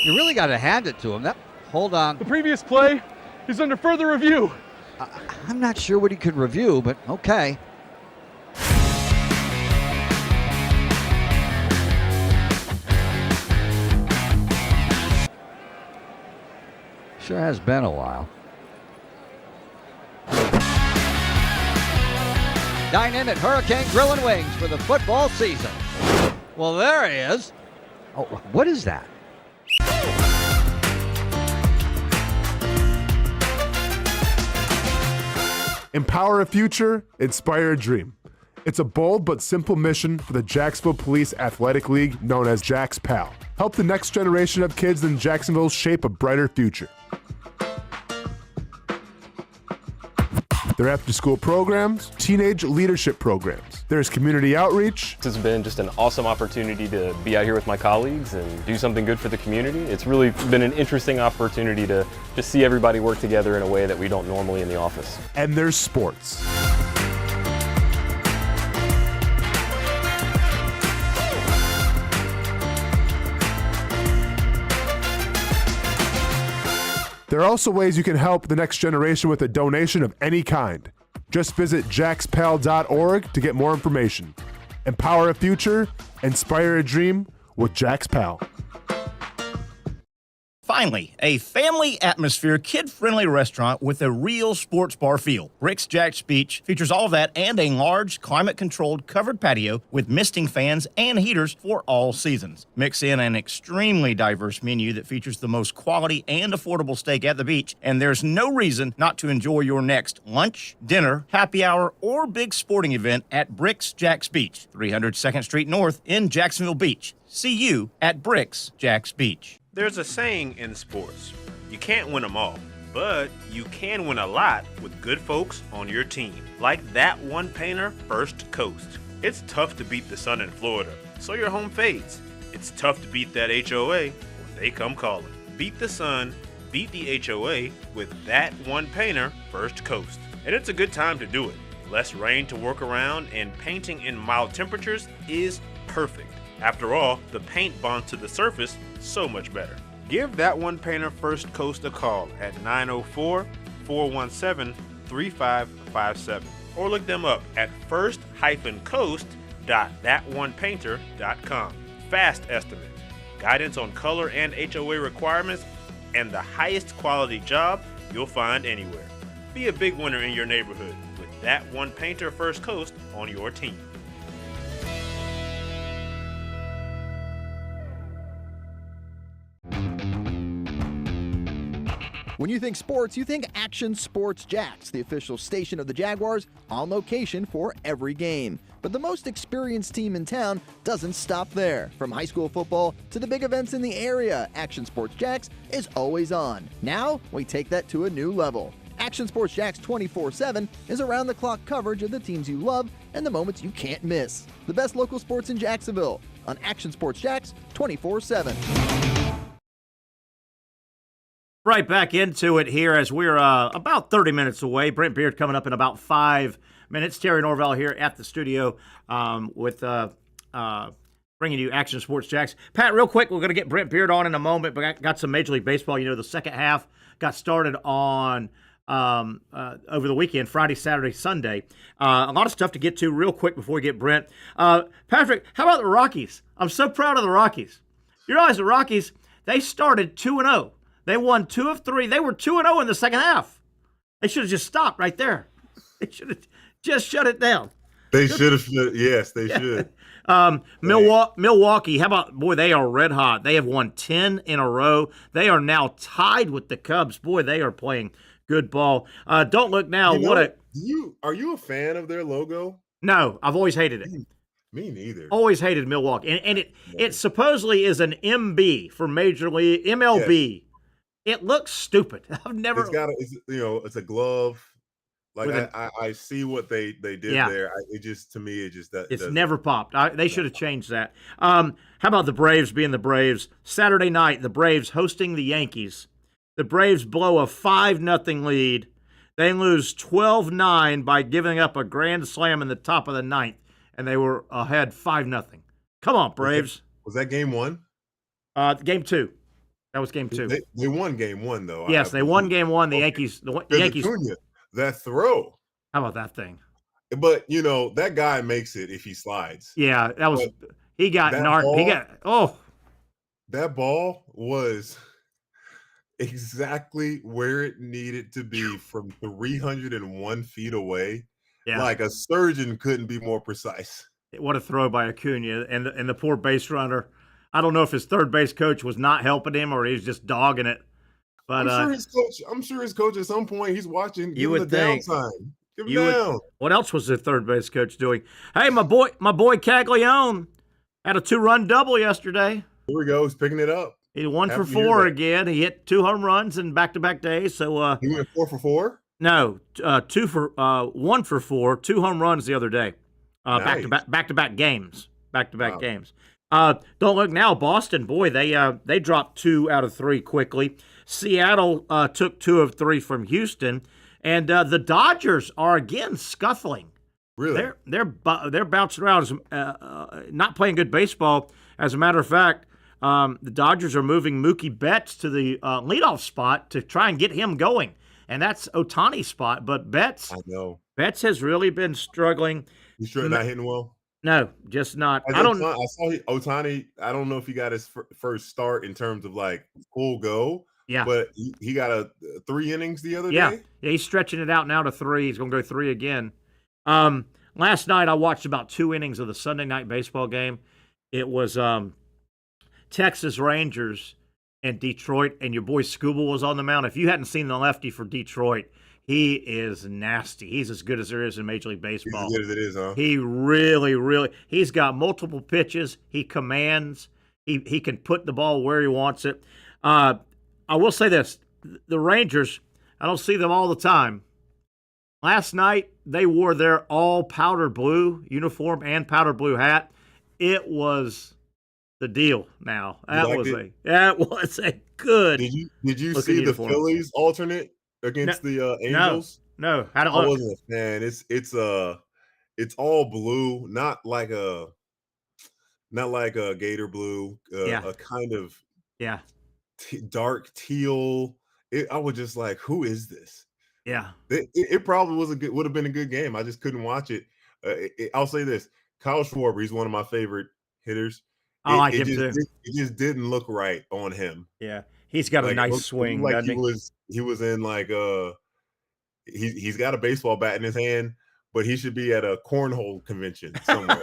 You really got to hand it to him. Hold on. The previous play is under further review. I'm not sure what he could review, but okay. Sure has been a while. Dynamic Hurricane Grill and Wings for the football season. Well, there he is. Oh, what is that? Empower a future, inspire a dream. It's a bold but simple mission for the Jacksonville Police Athletic League known as Jags PAL. Help the next generation of kids in Jacksonville shape a brighter future. Their after-school programs, teenage leadership programs. There's community outreach. It's been just an awesome opportunity to be out here with my colleagues and do something good for the community. It's really been an interesting opportunity to just see everybody work together in a way that we don't normally in the office. And there's sports. There are also ways you can help the next generation with a donation of any kind. Just visit jaxpal.org to get more information. Empower a future, inspire a dream with Jags PAL. Finally, a family atmosphere, kid-friendly restaurant with a real sports bar feel. Bricks Jack's Beach features all of that and a large, climate-controlled covered patio with misting fans and heaters for all seasons. Mix in an extremely diverse menu that features the most quality and affordable steak at the beach, and there's no reason not to enjoy your next lunch, dinner, happy hour, or big sporting event at Bricks Jack's Beach, 300 2nd Street North in Jacksonville Beach. See you at Bricks Jack's Beach. There's a saying in sports, you can't win them all, but you can win a lot with good folks on your team, like that one painter, First Coast. It's tough to beat the sun in Florida, so your home fades. It's tough to beat that HOA when they come calling. Beat the sun, beat the HOA with that one painter, First Coast. And it's a good time to do it. Less rain to work around, and painting in mild temperatures is perfect. After all, the paint bonds to the surface so much better. Give that one painter First Coast a call at 904-417-3557 or look them up at first-coast.thatonepainter.com. Fast estimate, guidance on color and HOA requirements, and the highest quality job you'll find anywhere. Be a big winner in your neighborhood with that one painter First Coast on your team. When you think sports, you think Action Sports Jax, the official station of the Jaguars, on location for every game. But the most experienced team in town doesn't stop there. From high school football to the big events in the area, Action Sports Jax is always on. Now, we take that to a new level. Action Sports Jax 24/7 is around-the-clock coverage of the teams you love and the moments you can't miss. The best local sports in Jacksonville on Action Sports Jax 24/7. Right back into it here as we're about 30 minutes away. Brent Beaird coming up in about 5 minutes. Terry Norvelle here at the studio with bringing you Action Sports Jax. Pat, real quick, we're going to get Brent Beaird on in a moment, but I got some Major League Baseball. You know, the second half got started on over the weekend, Friday, Saturday, Sunday. A lot of stuff to get to real quick before we get Brent. Patrick, how about the Rockies? I'm so proud of the Rockies. You realize the Rockies, they started 2-0. They won 2 of 3. They were 2-0 in the second half. They should have just stopped right there. They should have just shut it down. They should have. Yes, they should. Milwaukee, how about, boy, they are red hot. They have won 10 in a row. They are now tied with the Cubs. Boy, they are playing good ball. Don't look now. Are you a fan of their logo? No, I've always hated it. Me neither. Always hated Milwaukee. And it supposedly is an MB for Major League, MLB. Yes. It looks stupid. I've never. It's a glove. Like I see what they did there. It's never popped. They should have changed that. How about the Braves being the Braves? Saturday night, the Braves hosting the Yankees. The Braves blow a 5-0 lead. They lose 12-9 by giving up a grand slam in the top of the ninth, and they were ahead 5-0. Come on, Braves. Was that game 1? Game 2. That was game 2. They won game 1, though. Yes, they won game 1. The Yankees. The Yankees. Acuna, that throw. How about that thing? But that guy makes it if he slides. Yeah, that was. He got narked. That ball was exactly where it needed to be from 301 feet away. Yeah. Like a surgeon couldn't be more precise. What a throw by Acuna and the poor base runner. I don't know if his third base coach was not helping him or he was just dogging it. But I'm sure his coach at some point he's watching. Give him the downtime. Give him down. What else was the third base coach doing? Hey, my boy Caglione had a 2-run double yesterday. Here we go. He's picking it up. He 1 for 4 again. He hit 2 home runs in back-to-back days. So he went 4 for 4. No, 1 for 4, 2 home runs the other day. Nice. Back-to-back games. Back-to-back games. Don't look now. Boston, boy, they dropped 2 out of 3 quickly. Seattle took 2 of 3 from Houston, and the Dodgers are again scuffling. Really, they're bouncing around, not playing good baseball. As a matter of fact, the Dodgers are moving Mookie Betts to the leadoff spot to try and get him going, and that's Ohtani's spot. But Betts has really been struggling. He's not hitting well. No, just not. I saw Ohtani. I don't know if he got his first start in terms of like full go. Yeah, but he got 3 innings the other day. Yeah, he's stretching it out now to 3. He's going to go 3 again. Last night I watched about 2 innings of the Sunday night baseball game. It was Texas Rangers and Detroit, and your boy Scooble was on the mound. If you hadn't seen the lefty for Detroit, he is nasty. He's as good as there is in Major League Baseball. He's as good as it is, huh? He really, he's got multiple pitches. He commands. He can put the ball where he wants it. I will say this. The Rangers, I don't see them all the time. Last night, they wore their all powder blue uniform and powder blue hat. It was the deal now. That was a good. Did you see uniform. the Phillies alternate against the Angels? No. How'd it I look? wasn't a fan. It's all blue, not like a gator blue, a kind of dark teal. I was just like, who is this? Yeah. It probably would have been a good game. I just couldn't watch it. I'll say this: Kyle Schwarber, he's one of my favorite hitters. I like him too. It just didn't look right on him. Yeah, he's got a nice swing. Like he was in like he's got a baseball bat in his hand, but he should be at a cornhole convention somewhere.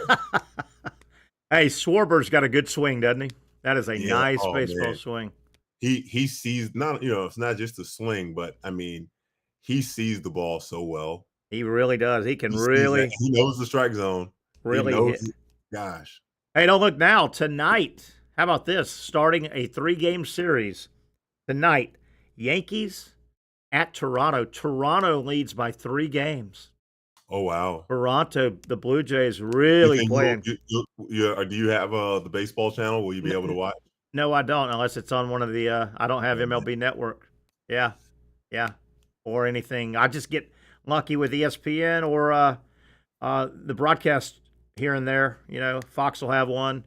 Hey, Schwarber's got a good swing, doesn't he? That is a nice baseball swing. He sees it's not just a swing, but I mean, he sees the ball so well. He really does. He knows the strike zone. Really hit. Gosh. Hey, don't look now. Tonight, how about this? Starting a 3-game series tonight. Yankees at Toronto. Toronto leads by 3 games. Oh, wow. Toronto, the Blue Jays really playing. Do you have the baseball channel? Will you be able to watch? No, I don't, unless it's on one of the I don't have MLB Network. Yeah. Or anything. I just get lucky with ESPN or the broadcast here and there. Fox will have one.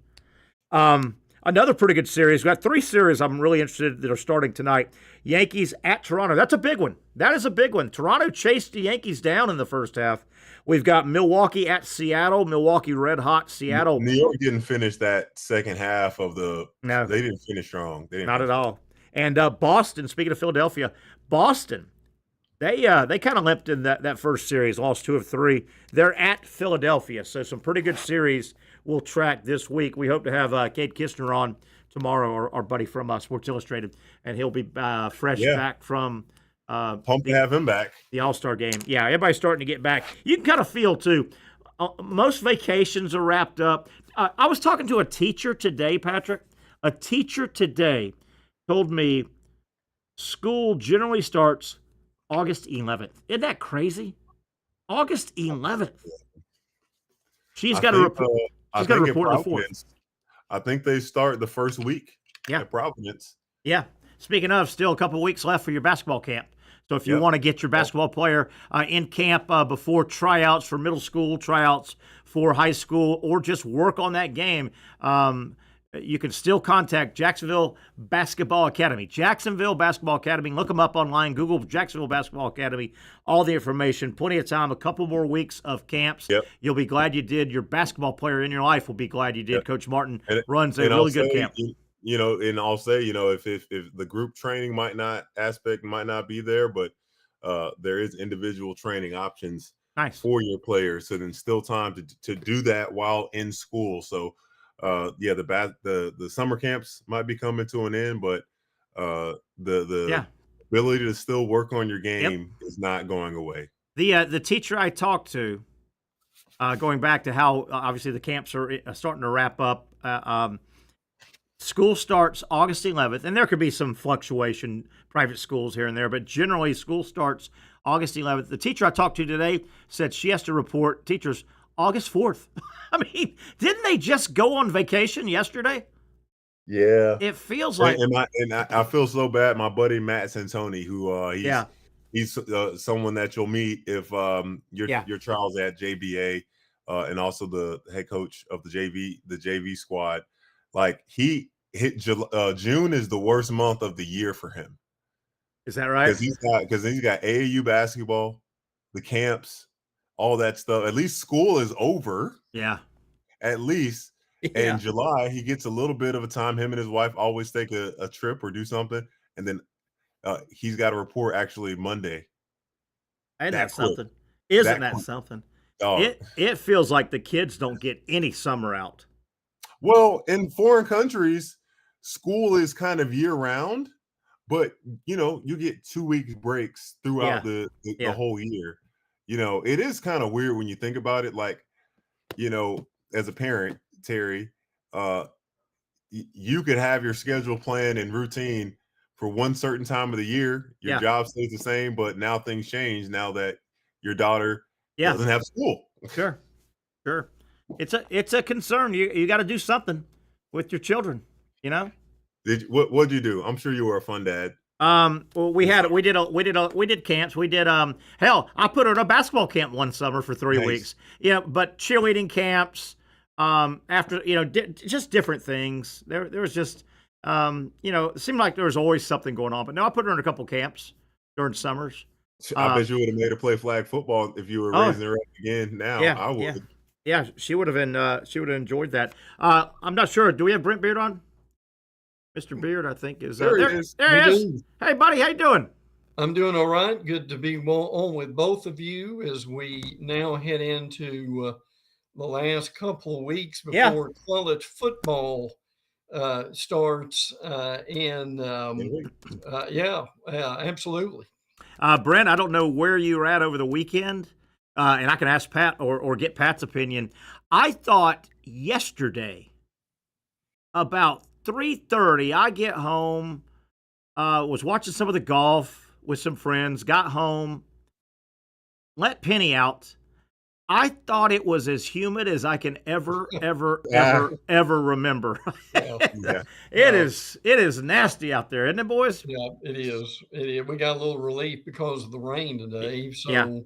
Another pretty good series. We've got 3 series I'm really interested in that are starting tonight. Yankees at Toronto. That's a big one. That is a big one. Toronto chased the Yankees down in the first half. We've got Milwaukee at Seattle. Milwaukee red hot. Seattle. New York didn't finish that second half of No. They didn't finish strong. Not at all. And Boston, speaking of Philadelphia, Boston, they kind of limped in that first series, lost 2 of 3. They're at Philadelphia, so some pretty good series we'll track this week. We hope to have Cade Kistner on tomorrow, our buddy from Sports Illustrated, and he'll be fresh back from pumped to have him back. The All-Star game. Yeah, everybody's starting to get back. You can kind of feel, too, most vacations are wrapped up. I was talking to a teacher today, Patrick. A teacher today told me school generally starts August 11th. Isn't that crazy? August 11th. She's got to report. She's got to report the 4th. I think they start the first week at Providence. Yeah. Speaking of, still a couple weeks left for your basketball camp. So if you want to get your basketball player in camp before tryouts for middle school, tryouts for high school, or just work on that game, you can still contact Jacksonville Basketball Academy. Jacksonville Basketball Academy. Look them up online. Google Jacksonville Basketball Academy. All the information. Plenty of time. A couple more weeks of camps. Yep. You'll be glad you did. Your basketball player in your life will be glad you did. Yep. Coach Martin runs a really good camp. And I'll say, if the group training might not be there, but there is individual training options for your players. So then still time to do that while in school. So the summer camps might be coming to an end, but the ability to still work on your game is not going away. The teacher I talked to, going back to how obviously the camps are starting to wrap up. School starts August 11th, and there could be some fluctuation, private schools here and there, but generally school starts August 11th. The teacher I talked to today said she has to report teachers August 4th. I mean, didn't they just go on vacation yesterday? Yeah. It feels like. And I feel so bad. My buddy Matt Santoni, who he's someone that you'll meet if your trial's at JBA, and also the head coach of the JV squad. Like he hit June is the worst month of the year for him. Is that right? Because he's got AAU basketball, the camps, all that stuff. At least school is over. Yeah. At least. Yeah. In July, he gets a little bit of a time. Him and his wife always take a trip or do something. And then he's got a report actually Monday. Ain't that something? Isn't that something? Oh. It feels like the kids don't get any summer out. Well, in foreign countries, school is kind of year round, but you get 2-week breaks throughout the whole year. It is kind of weird when you think about it. Like, as a parent, Terry, you could have your schedule plan and routine for one certain time of the year, your job stays the same, but now things change now that your daughter doesn't have school. Sure. It's a concern. You got to do something with your children, you know? What'd you do? I'm sure you were a fun dad. Well, we did camps. We did hell, I put her in a basketball camp one summer for 3 weeks. Yeah, but cheerleading camps, after, just different things. There was just it seemed like there was always something going on. But no, I put her in a couple camps during summers. I bet you would have made her play flag football if you were raising her up again now. I would. Yeah, she would have enjoyed that. I'm not sure. Do we have Brent Beaird on? Mr. Beaird, I think, is there. He is. There he is. Hey, buddy, how you doing? I'm doing all right. Good to be on with both of you as we now head into the last couple of weeks before college football starts. Absolutely. Brent, I don't know where you were at over the weekend, and I can ask Pat or get Pat's opinion. I thought yesterday about 3:30, I get home, was watching some of the golf with some friends, got home, let Penny out. I thought it was as humid as I can ever remember. It is nasty out there, isn't it, boys? Yeah, it is. We got a little relief because of the rain today. So,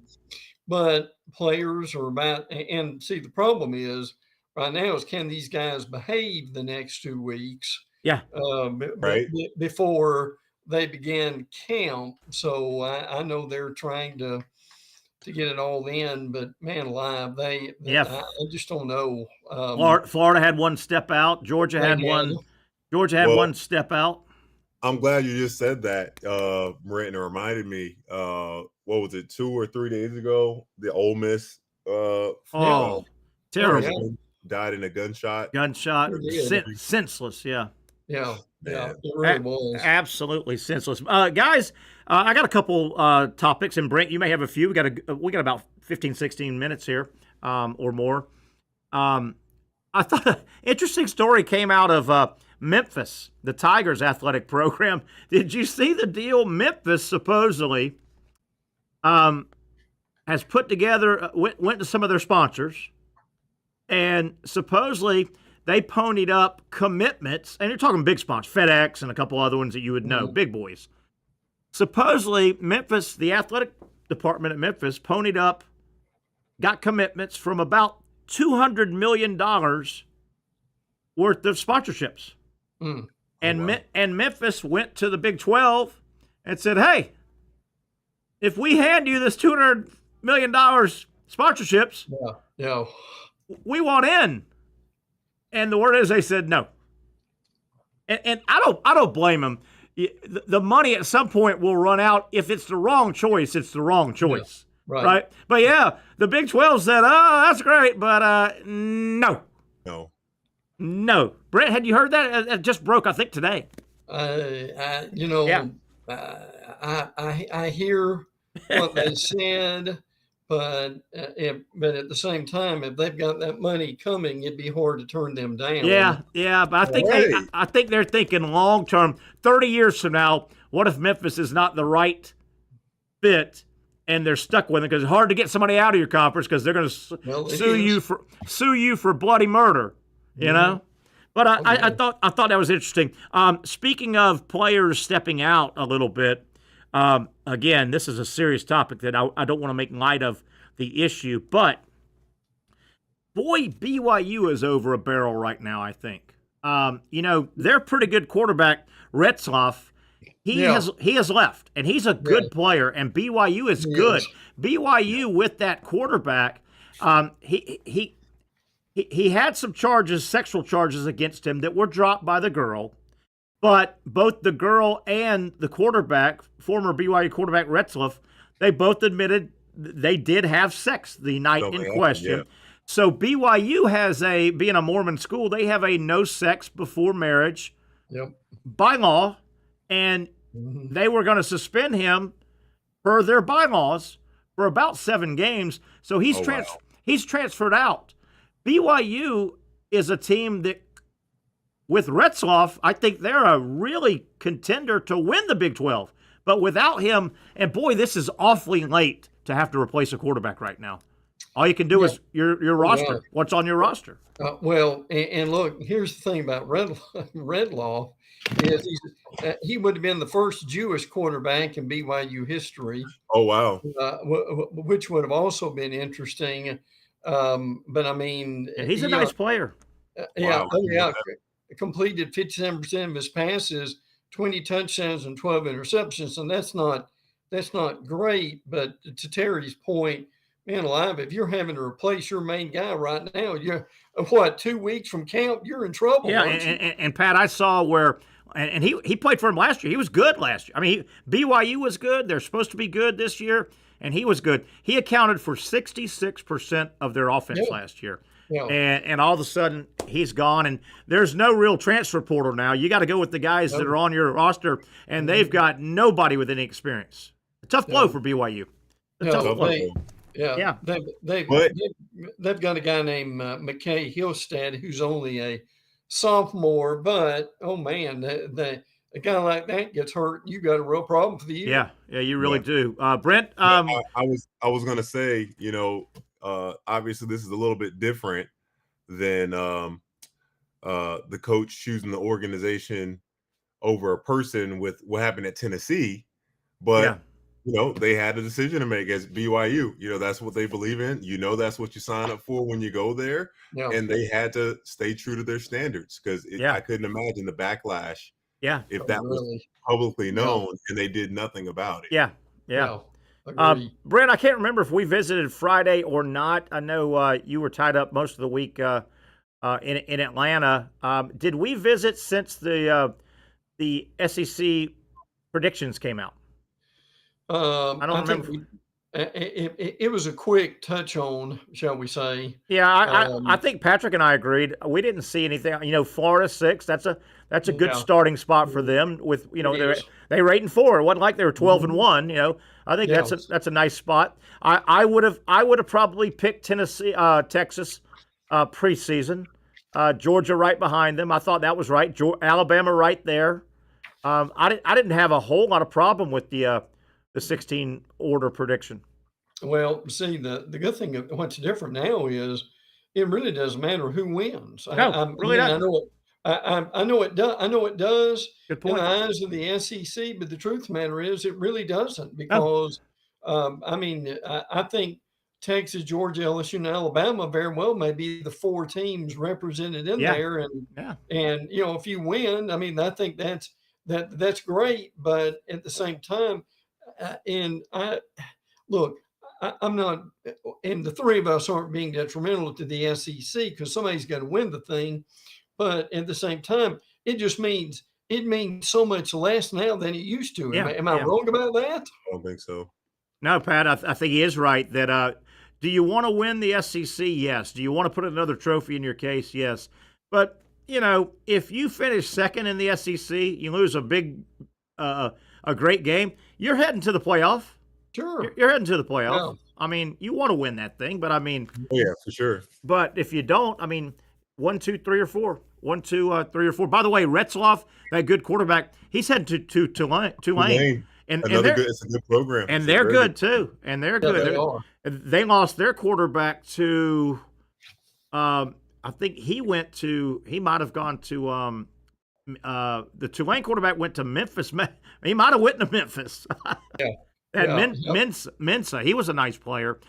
but players are about, and see, the problem is right now is can these guys behave the next 2 weeks? Yeah. Before they begin camp. So I know they're trying to get it all in, but man alive, I just don't know. Florida had one step out. Georgia had one step out. I'm glad you just said that, Brent. It reminded me, what was it, 2 or 3 days ago? The Ole Miss terrible. Died in a gunshot. Senseless, yeah. Yeah, it really was. Absolutely senseless. Guys, I got a couple topics, and Brent, you may have a few. We got about 15, 16 minutes here or more. I thought an interesting story came out of Memphis, the Tigers athletic program. Did you see the deal? Memphis supposedly has put together, went to some of their sponsors, and supposedly they ponied up commitments, and you're talking big sponsors, FedEx and a couple other ones that you would know, big boys. Supposedly, Memphis, the athletic department at Memphis, ponied up, got commitments from about $200 million worth of sponsorships. And Memphis went to the Big 12 and said, hey, if we hand you this $200 million sponsorships, we want in. And the word is they said no. And I don't blame them. The money at some point will run out. If it's the wrong choice, it's the wrong choice. Yeah, right? But yeah, the Big 12 said, oh, that's great, but no. Brent, had you heard that? It just broke, I think, today. I hear what they said. But at the same time, if they've got that money coming, it'd be hard to turn them down. Yeah. But I think they're thinking long term. 30 years from now, what if Memphis is not the right fit, and they're stuck with it because it's hard to get somebody out of your conference because they're going to sue you for bloody murder. You know. But I thought that was interesting. Speaking of players stepping out a little bit. Again, this is a serious topic that I don't want to make light of the issue, but boy, BYU is over a barrel right now, I think. Their pretty good quarterback, Retzloff, he has left, and he's a good player, and BYU is good. BYU with that quarterback, he had some sexual charges against him that were dropped by the girl. But both the girl and the quarterback, former BYU quarterback Retzloff, they both admitted they did have sex the night in question. Yeah. So BYU has being a Mormon school, they have a no sex before marriage by law, and they were going to suspend him per their bylaws for about 7 games. So he's transferred out. BYU is a team that with Retzloff, I think they're a really contender to win the Big 12. But without him, and boy, this is awfully late to have to replace a quarterback right now. All you can do is your roster. What's on your roster? And look, here's the thing about Redlaw is he would have been the first Jewish quarterback in BYU history. Oh, wow. Which would have also been interesting. But I mean, and he's a nice player. Wow. Completed 57% of his passes, 20 touchdowns and 12 interceptions, and that's not great. But to Terry's point, man alive, if you're having to replace your main guy right now, you're 2 weeks from camp, you're in trouble. Yeah, and Pat, I saw where, and he played for him last year. He was good last year. I mean, BYU was good. They're supposed to be good this year, and he was good. He accounted for 66% of their offense last year. Yeah. And all of a sudden, he's gone, and there's no real transfer portal now. You got to go with the guys that are on your roster, and they've got nobody with any experience. A tough blow for BYU. Tough blow. Yeah. They've got a guy named McKay Hillstead who's only a sophomore, but oh man, a guy like that gets hurt, you got a real problem for the year. Yeah, you really do. Brent, I was gonna say, obviously this is a little bit different than the coach choosing the organization over a person with what happened at Tennessee, but they had a decision to make as BYU. That's what they believe in. That's what you sign up for when you go there. Yeah. And they had to stay true to their standards because I couldn't imagine the backlash. Yeah. If that was publicly known and they did nothing about it. Yeah. Brent, I can't remember if we visited Friday or not. I know you were tied up most of the week in Atlanta. Did we visit since the SEC predictions came out? I don't remember. It was a quick touch on, shall we say? Yeah, I think Patrick and I agreed. We didn't see anything. Florida 6. That's a good starting spot for them. With they were 8-4. It wasn't like they were 12-1. I think that's a nice spot. I would have probably picked Tennessee, Texas, preseason. Georgia right behind them. I thought that was right. Alabama right there. I didn't have a whole lot of problem with the 16 order prediction. Well, see, the good thing of what's different now is it really doesn't matter who wins. No, really not. I know it does. I know it does Good point. in the eyes of the SEC, but the truth of the matter is it really doesn't because, I think Texas, Georgia, LSU, and Alabama very well may be the 4 teams represented in there. And if you win, I think that's great. But at the same time, I'm not, and the 3 of us aren't being detrimental to the SEC because somebody's got to win the thing. But at the same time, it means so much less now than it used to. Am I wrong about that? I don't think so. No, Pat, I think he is right that do you want to win the SEC? Yes. Do you want to put another trophy in your case? Yes. But, if you finish second in the SEC, you lose a great game, you're heading to the playoff. Sure. You're heading to the playoff. Yeah. You want to win that thing, but yeah, for sure. But if you don't, 1, 2, 3, or 4. 1, 2, 3, or 4. By the way, Retzloff, that good quarterback, he's heading to Tulane. And it's a good program. And they're good too. And they're good. They lost their quarterback to I think he might have gone to the Tulane quarterback went to Memphis. He might have went to Memphis. Mensa. He was a nice player.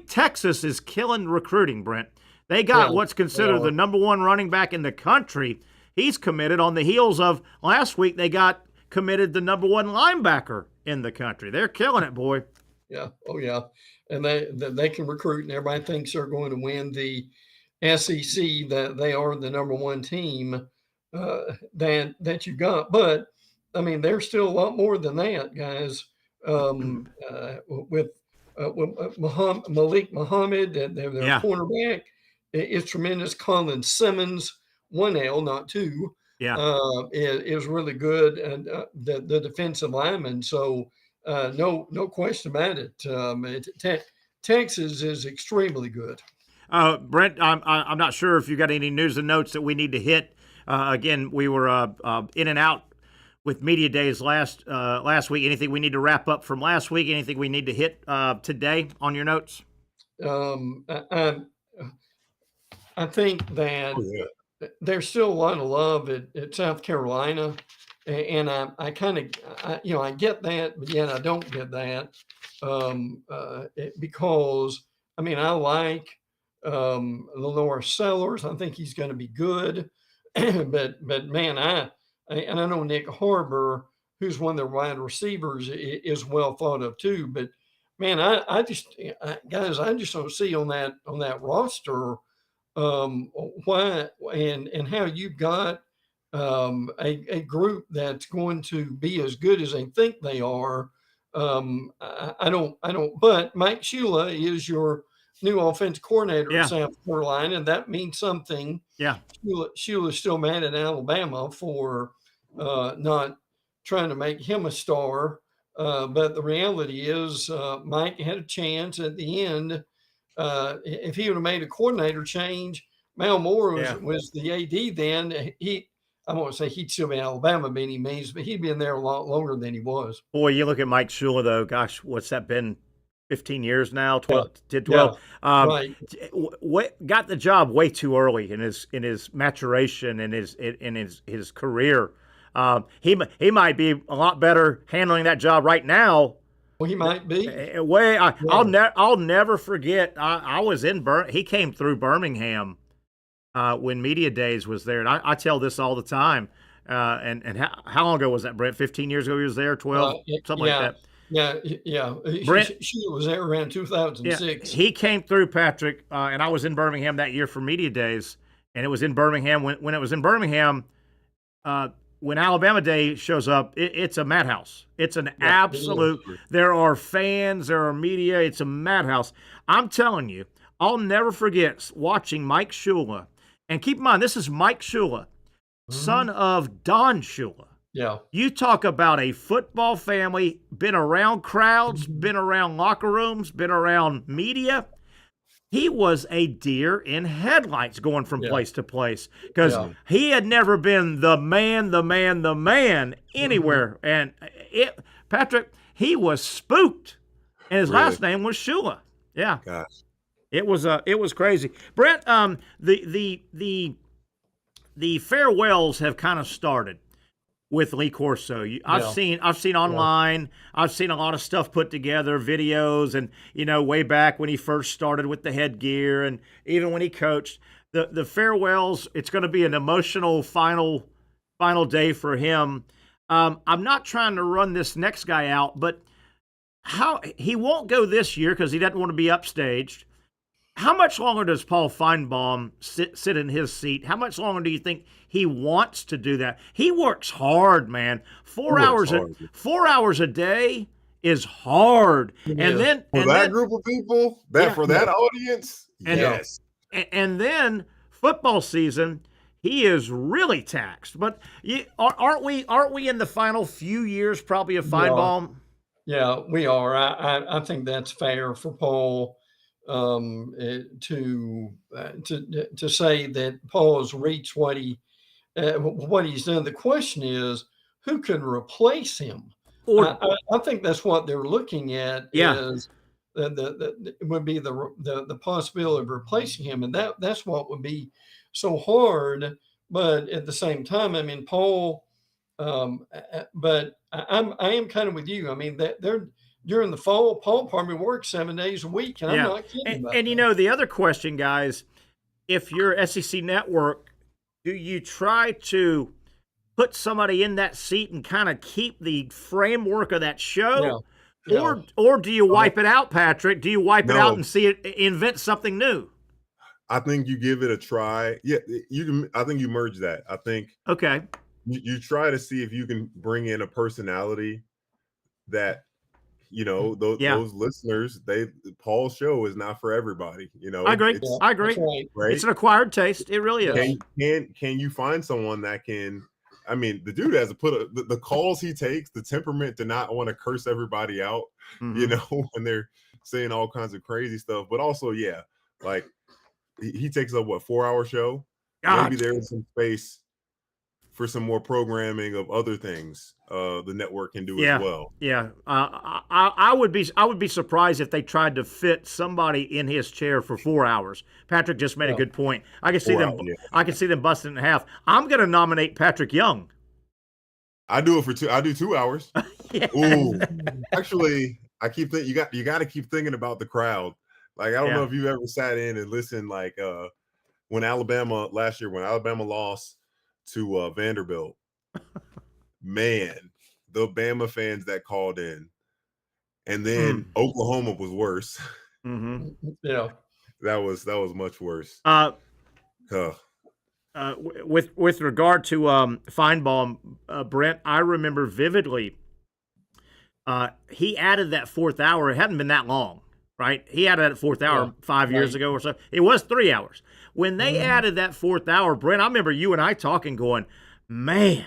Texas is killing recruiting, Brent. They got what's considered the number 1 running back in the country. He's committed on the heels of last week. They got committed the number 1 linebacker in the country. They're killing it, boy. Yeah. Oh, yeah. And they can recruit, and everybody thinks they're going to win the SEC, that they are the number 1 team that you got. But, there's still a lot more than that, guys. With Malik Muhammad, their cornerback is tremendous. Colin Simmons, 1 L, not 2, is really good. And the defensive lineman. So no question about it. Texas is extremely good. Brent, I'm not sure if you got any news and notes that we need to hit Again, we were in and out with media days last week. Anything we need to wrap up from last week? Anything we need to hit today on your notes? I think that there's still a lot of love at South Carolina, and I kind of, I get that, but yet I don't get that because, I mean, I like Lenore Sellers. I think he's going to be good, but man, and I know Nick Harbor, who's one of their wide receivers, is well thought of too. But man, I just don't see on that roster why and how you've got a group that's going to be as good as they think they are. I don't. But Mike Shula is your new offensive coordinator at South Carolina, and that means something. Yeah, Shula's still mad at Alabama for not trying to make him a star. But the reality is, Mike had a chance at the end. If he would have made a coordinator change, Mal Moore was the AD then. I won't say he'd still be in Alabama by any means, but he'd been there a lot longer than he was. Boy, you look at Mike Shula, though. Gosh, what's that been? 15 years now, 12, 12. Right. Got the job way too early in his maturation and his career. He might be a lot better handling that job right now. Well, he might be. I'll never forget. I was in he came through Birmingham when Media Days was there, and I tell this all the time. And how long ago was that, Brent? 15 years ago he was there, 12, something like that. Yeah. Brent, she was there around 2006. He came through, Patrick, and I was in Birmingham that year for Media Days, and it was in Birmingham. When it was in Birmingham, when Alabama Day shows up, it's a madhouse. It's an absolute. There are fans, there are media. It's a madhouse. I'm telling you, I'll never forget watching Mike Shula, and keep in mind this is Mike Shula, son of Don Shula. Yeah. You talk about a football family, been around crowds, been around locker rooms, been around media. He was a deer in headlights going from place to place because he had never been the man anywhere. And Patrick, he was spooked, and his last name was Shula. Yeah. Gosh. It was crazy. Brent, the farewells have kind of started with Lee Corso. I've seen online, I've seen a lot of stuff put together, videos, and way back when he first started with the headgear, and even when he coached, the farewells. It's going to be an emotional final day for him. I'm not trying to run this next guy out, but how he won't go this year because he doesn't want to be upstaged. How much longer does Paul Feinbaum sit in his seat? How much longer do you think he wants to do that? He works hard, man. 4 hours a day is hard. And then for that group of people, for that audience, yes. And then football season, he is really taxed. But aren't we in the final few years probably of Feinbaum? Yeah, we are. I think that's fair for Paul. To say that Paul has reached what he's done. The question is, who can replace him? I think that's what they're looking at. Is it would be the possibility of replacing him, and that's what would be so hard. But at the same time, I mean, Paul. But I am kind of with you. I mean, they're. During the fall, Paul probably works 7 days a week, and I'm not kidding about that. The other question, guys, if you're SEC Network, do you try to put somebody in that seat and kind of keep the framework of that show? Yeah. Or do you wipe it out, Patrick? Do you wipe it out and see it invent something new? I think you give it a try. Yeah, I think you merge that. I think you try to see if you can bring in a personality that those listeners, Paul's show is not for everybody. I agree. Right? It's an acquired taste. It really is. Can you find someone that can? I mean, the dude has to put the calls he takes, the temperament to not want to curse everybody out, when they're saying all kinds of crazy stuff. But also, like he takes a 4-hour show. God. Maybe there's some space for some more programming of other things the network can do as well. Yeah, I would be surprised if they tried to fit somebody in his chair for 4 hours. Patrick just made a good point. I can see them. I can see them busting it in half. I'm going to nominate Patrick Young. I do it for 2. I do 2 hours. Yes. Ooh, actually, I keep thinking you got to keep thinking about the crowd. Like, I don't know if you ever sat in and listened, like when Alabama lost to Vanderbilt. Man, the Bama fans that called in, and then Oklahoma was worse. Mm-hmm. Yeah, that was much worse. With regard to Feinbaum, Brent, I remember vividly. He added that 4th hour. It hadn't been that long, right? He added that 4th hour 5 years ago or so. It was 3 hours. When they added that 4th hour, Brent, I remember you and I talking, going, man,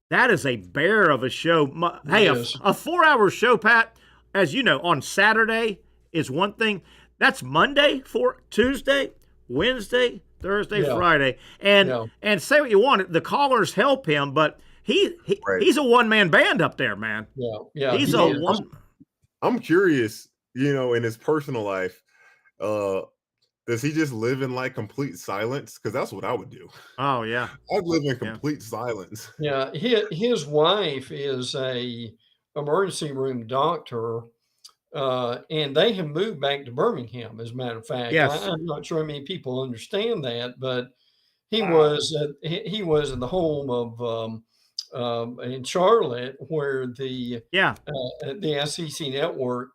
that is a bear of a show. Hey, a 4-hour show, Pat, as you know, on Saturday is one thing. That's Monday, Tuesday, Wednesday, Thursday, Friday. And say what you want, the callers help him, but he's a one-man band up there, man. Yeah. He's a one. I'm curious, in his personal life, does he just live in like complete silence? Because that's what I would do. Oh yeah, I'd live in complete silence. Yeah, his wife is a emergency room doctor, and they have moved back to Birmingham. As a matter of fact, yes. I'm not sure how many people understand that, but he was in the home of in Charlotte, where the SEC network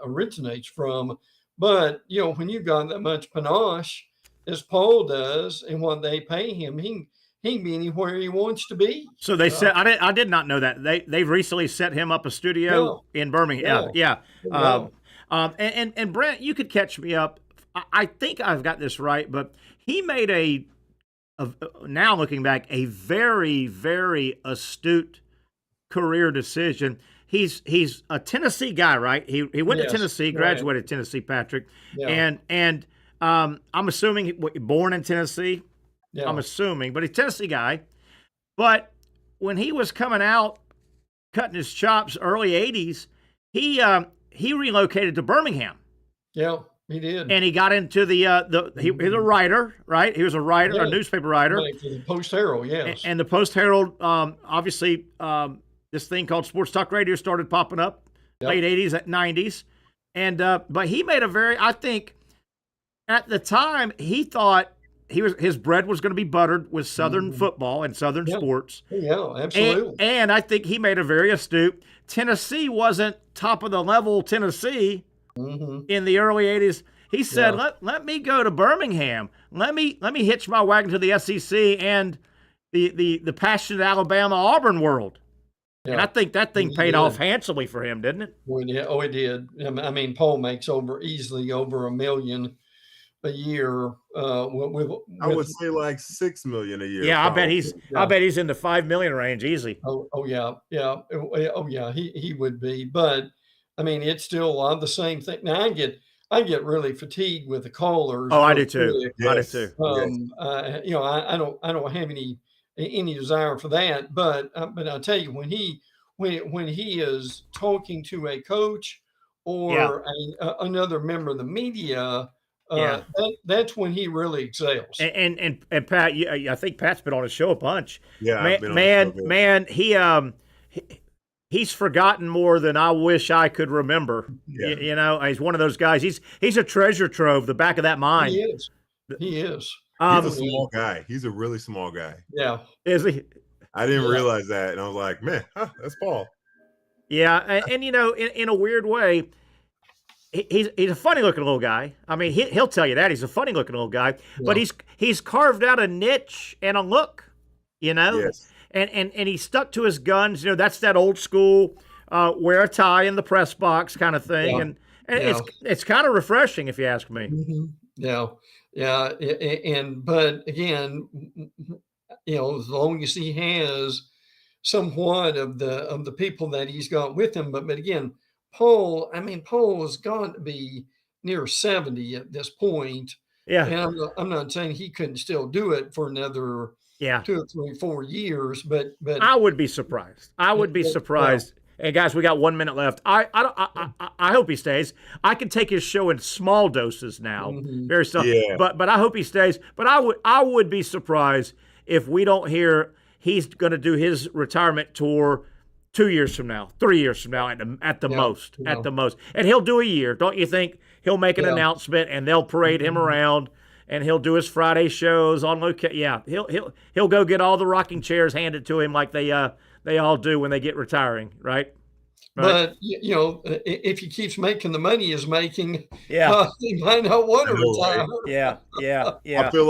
originates from. But when you've got that much panache as Paul does, and what they pay him, he can be anywhere he wants to be. So they said I did not know that they've recently set him up a studio in Birmingham. And Brent, you could catch me up. I think I've got this right, but he made now looking back, a very, very astute career decision. He's a Tennessee guy, right? He went to Tennessee, graduated Tennessee, Patrick, and I'm assuming born in Tennessee. Yeah. I'm assuming, but he's a Tennessee guy. But when he was coming out, cutting his chops, early '80s, he relocated to Birmingham. Yeah, he did, and he got into he was a writer, right? He was a writer, a newspaper writer. Right, for the Post-Herald, yes. And the Post-Herald, obviously. This thing called sports talk radio started popping up late 80s, 90s. And but he made I think at the time he thought his bread was going to be buttered with Southern football and Southern sports. Yeah, absolutely. And I think he made a very astute. Tennessee wasn't top of the level Tennessee in the early 80s. He said, let me go to Birmingham. Let me hitch my wagon to the SEC and the passionate Alabama Auburn world. Yeah. And I think that thing paid off handsomely for him, didn't it? Oh, it did. I mean, Paul makes easily over $1 million a year. I would say like $6 million a year. Yeah, probably. I bet he's in the $5 million range easy. Oh yeah. He would be. But I mean, it's still a lot of the same thing. Now I get really fatigued with the callers. Oh, I do too. Yes. I do too. I don't have any desire for that, but I'll tell you, when he is talking to a coach or another member of the media, that's when he really excels. And Pat, I think Pat's been on his show a bunch. Yeah, man, he's forgotten more than I wish I could remember. Yeah. He's one of those guys. He's a treasure trove, the back of that mind. He is. He's a small guy. He's a really small guy. Yeah. Is he? I didn't realize that. And I was like, man, that's Paul. Yeah. And in a weird way, he's a funny looking little guy. I mean, he'll tell you that he's a funny looking little guy, but he's carved out a niche and a look, Yes. And he stuck to his guns. That's that old school, wear a tie in the press box kind of thing. And it's kind of refreshing if you ask me. Mm-hmm. Yeah. Yeah, but again, as long as he has somewhat of the people that he's got with him, but again, Paul has got to be near 70 at this point, Yeah. And I'm not saying he couldn't still do it for another 2 or 3, 4 years, but I would be surprised. I would be surprised. Hey guys, we got 1 minute left. I hope he stays. I can take his show in small doses now, very small. Yeah. But I hope he stays. But I would be surprised if we don't hear he's going to do his retirement tour 2 years from now, 3 years from now at the most, at the most. And he'll do a year, don't you think? He'll make an announcement and they'll parade him around. And he'll do his Friday shows on location. Yeah, he'll go get all the rocking chairs handed to him like they all do when they get retiring, right? But if he keeps making the money he's making, he might not want to retire. Yeah. I feel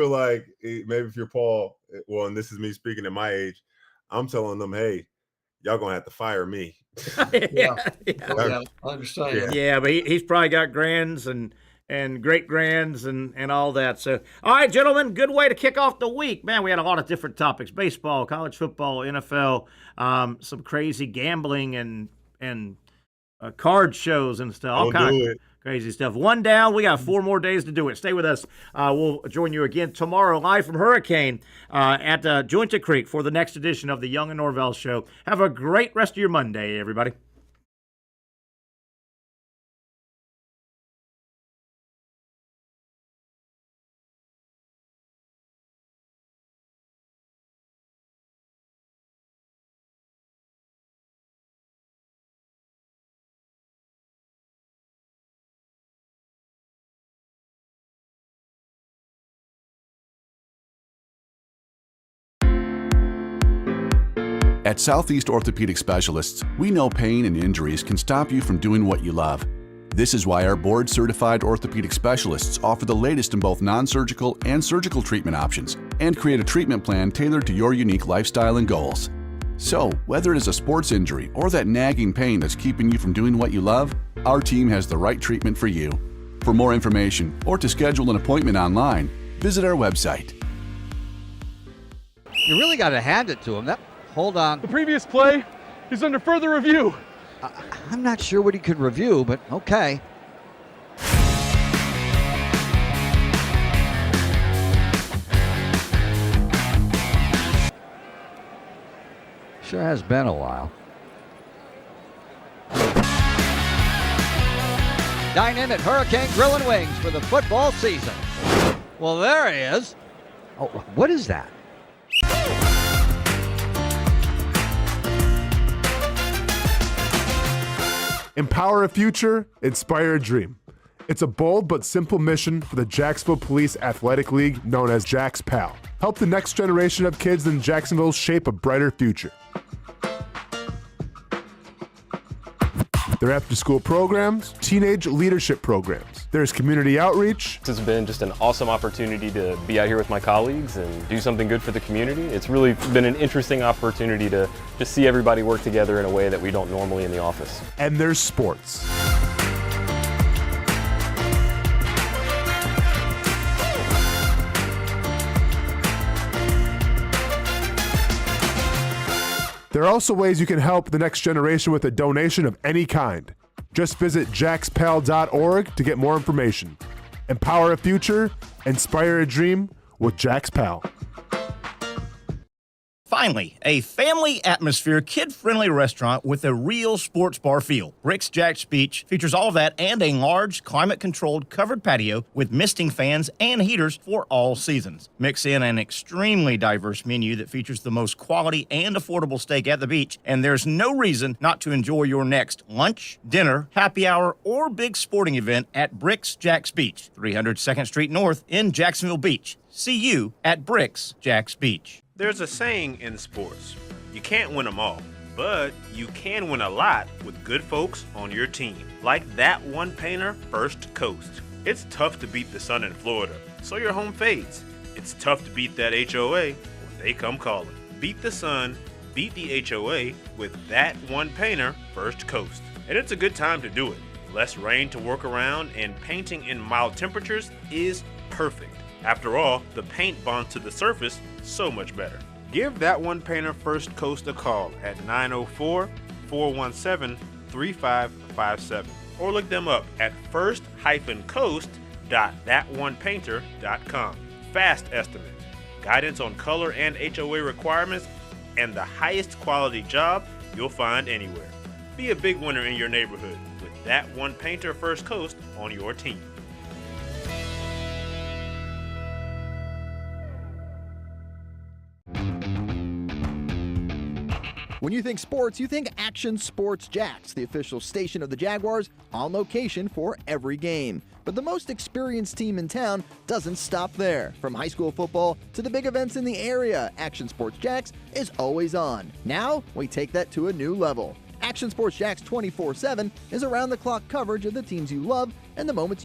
like maybe if you're Paul, well, and this is me speaking at my age, I'm telling them, hey, y'all gonna have to fire me. I understand. Yeah, but he's probably got grands and great grands and all that. So, all right, gentlemen, good way to kick off the week. Man, we had a lot of different topics: baseball, college football, NFL, some crazy gambling and card shows and stuff. All kinds of crazy stuff. One down. We got 4 more days to do it. Stay with us. We'll join you again tomorrow live from Hurricane at Jointa Creek for the next edition of the Young and Norvelle Show. Have a great rest of your Monday, everybody. At Southeast Orthopedic Specialists, we know pain and injuries can stop you from doing what you love. This is why our board-certified orthopedic specialists offer the latest in both non-surgical and surgical treatment options and create a treatment plan tailored to your unique lifestyle and goals. So, whether it is a sports injury or that nagging pain that's keeping you from doing what you love, our team has the right treatment for you. For more information or to schedule an appointment online, visit our website. You really got to hand it to him. Hold on. The previous play is under further review. I'm not sure what he could review, but okay. Sure has been a while. Dynamic Hurricane Grill and Wings for the football season. Well, there he is. Oh, what is that? Empower a future, inspire a dream. It's a bold but simple mission for the Jacksonville Police Athletic League known as Jags PAL. Help the next generation of kids in Jacksonville shape a brighter future. Their after-school programs, teenage leadership programs. There's community outreach. It's been just an awesome opportunity to be out here with my colleagues and do something good for the community. It's really been an interesting opportunity to just see everybody work together in a way that we don't normally in the office. And there's sports. There are also ways you can help the next generation with a donation of any kind. Just visit jaxpal.org to get more information. Empower a future, inspire a dream with Jags PAL. Finally, a family atmosphere, kid-friendly restaurant with a real sports bar feel. Bricks Jack's Beach features all of that and a large, climate-controlled covered patio with misting fans and heaters for all seasons. Mix in an extremely diverse menu that features the most quality and affordable steak at the beach, and there's no reason not to enjoy your next lunch, dinner, happy hour, or big sporting event at Bricks Jack's Beach, 300 2nd Street North in Jacksonville Beach. See you at Bricks Jack's Beach. There's a saying in sports, you can't win them all, but you can win a lot with good folks on your team. Like that one painter, First Coast. It's tough to beat the sun in Florida, so your home fades. It's tough to beat that HOA when they come calling. Beat the sun, beat the HOA with that one painter, First Coast. And it's a good time to do it. Less rain to work around and painting in mild temperatures is perfect. After all, the paint bonds to the surface so much better. Give that one painter First Coast a call at 904-417-3557 or look them up at first-coast.com. shop.thatonepainter.com. Fast estimate, guidance on color and HOA requirements, and the highest quality job you'll find anywhere. Be a big winner in your neighborhood with That One Painter First Coast on your team. When you think sports, you think Action Sports Jax, the official station of the Jaguars, on location for every game. But the most experienced team in town doesn't stop there. From high school football to the big events in the area, Action Sports Jax is always on. Now, we take that to a new level. Action Sports Jax 24/7 is around-the-clock coverage of the teams you love and the moments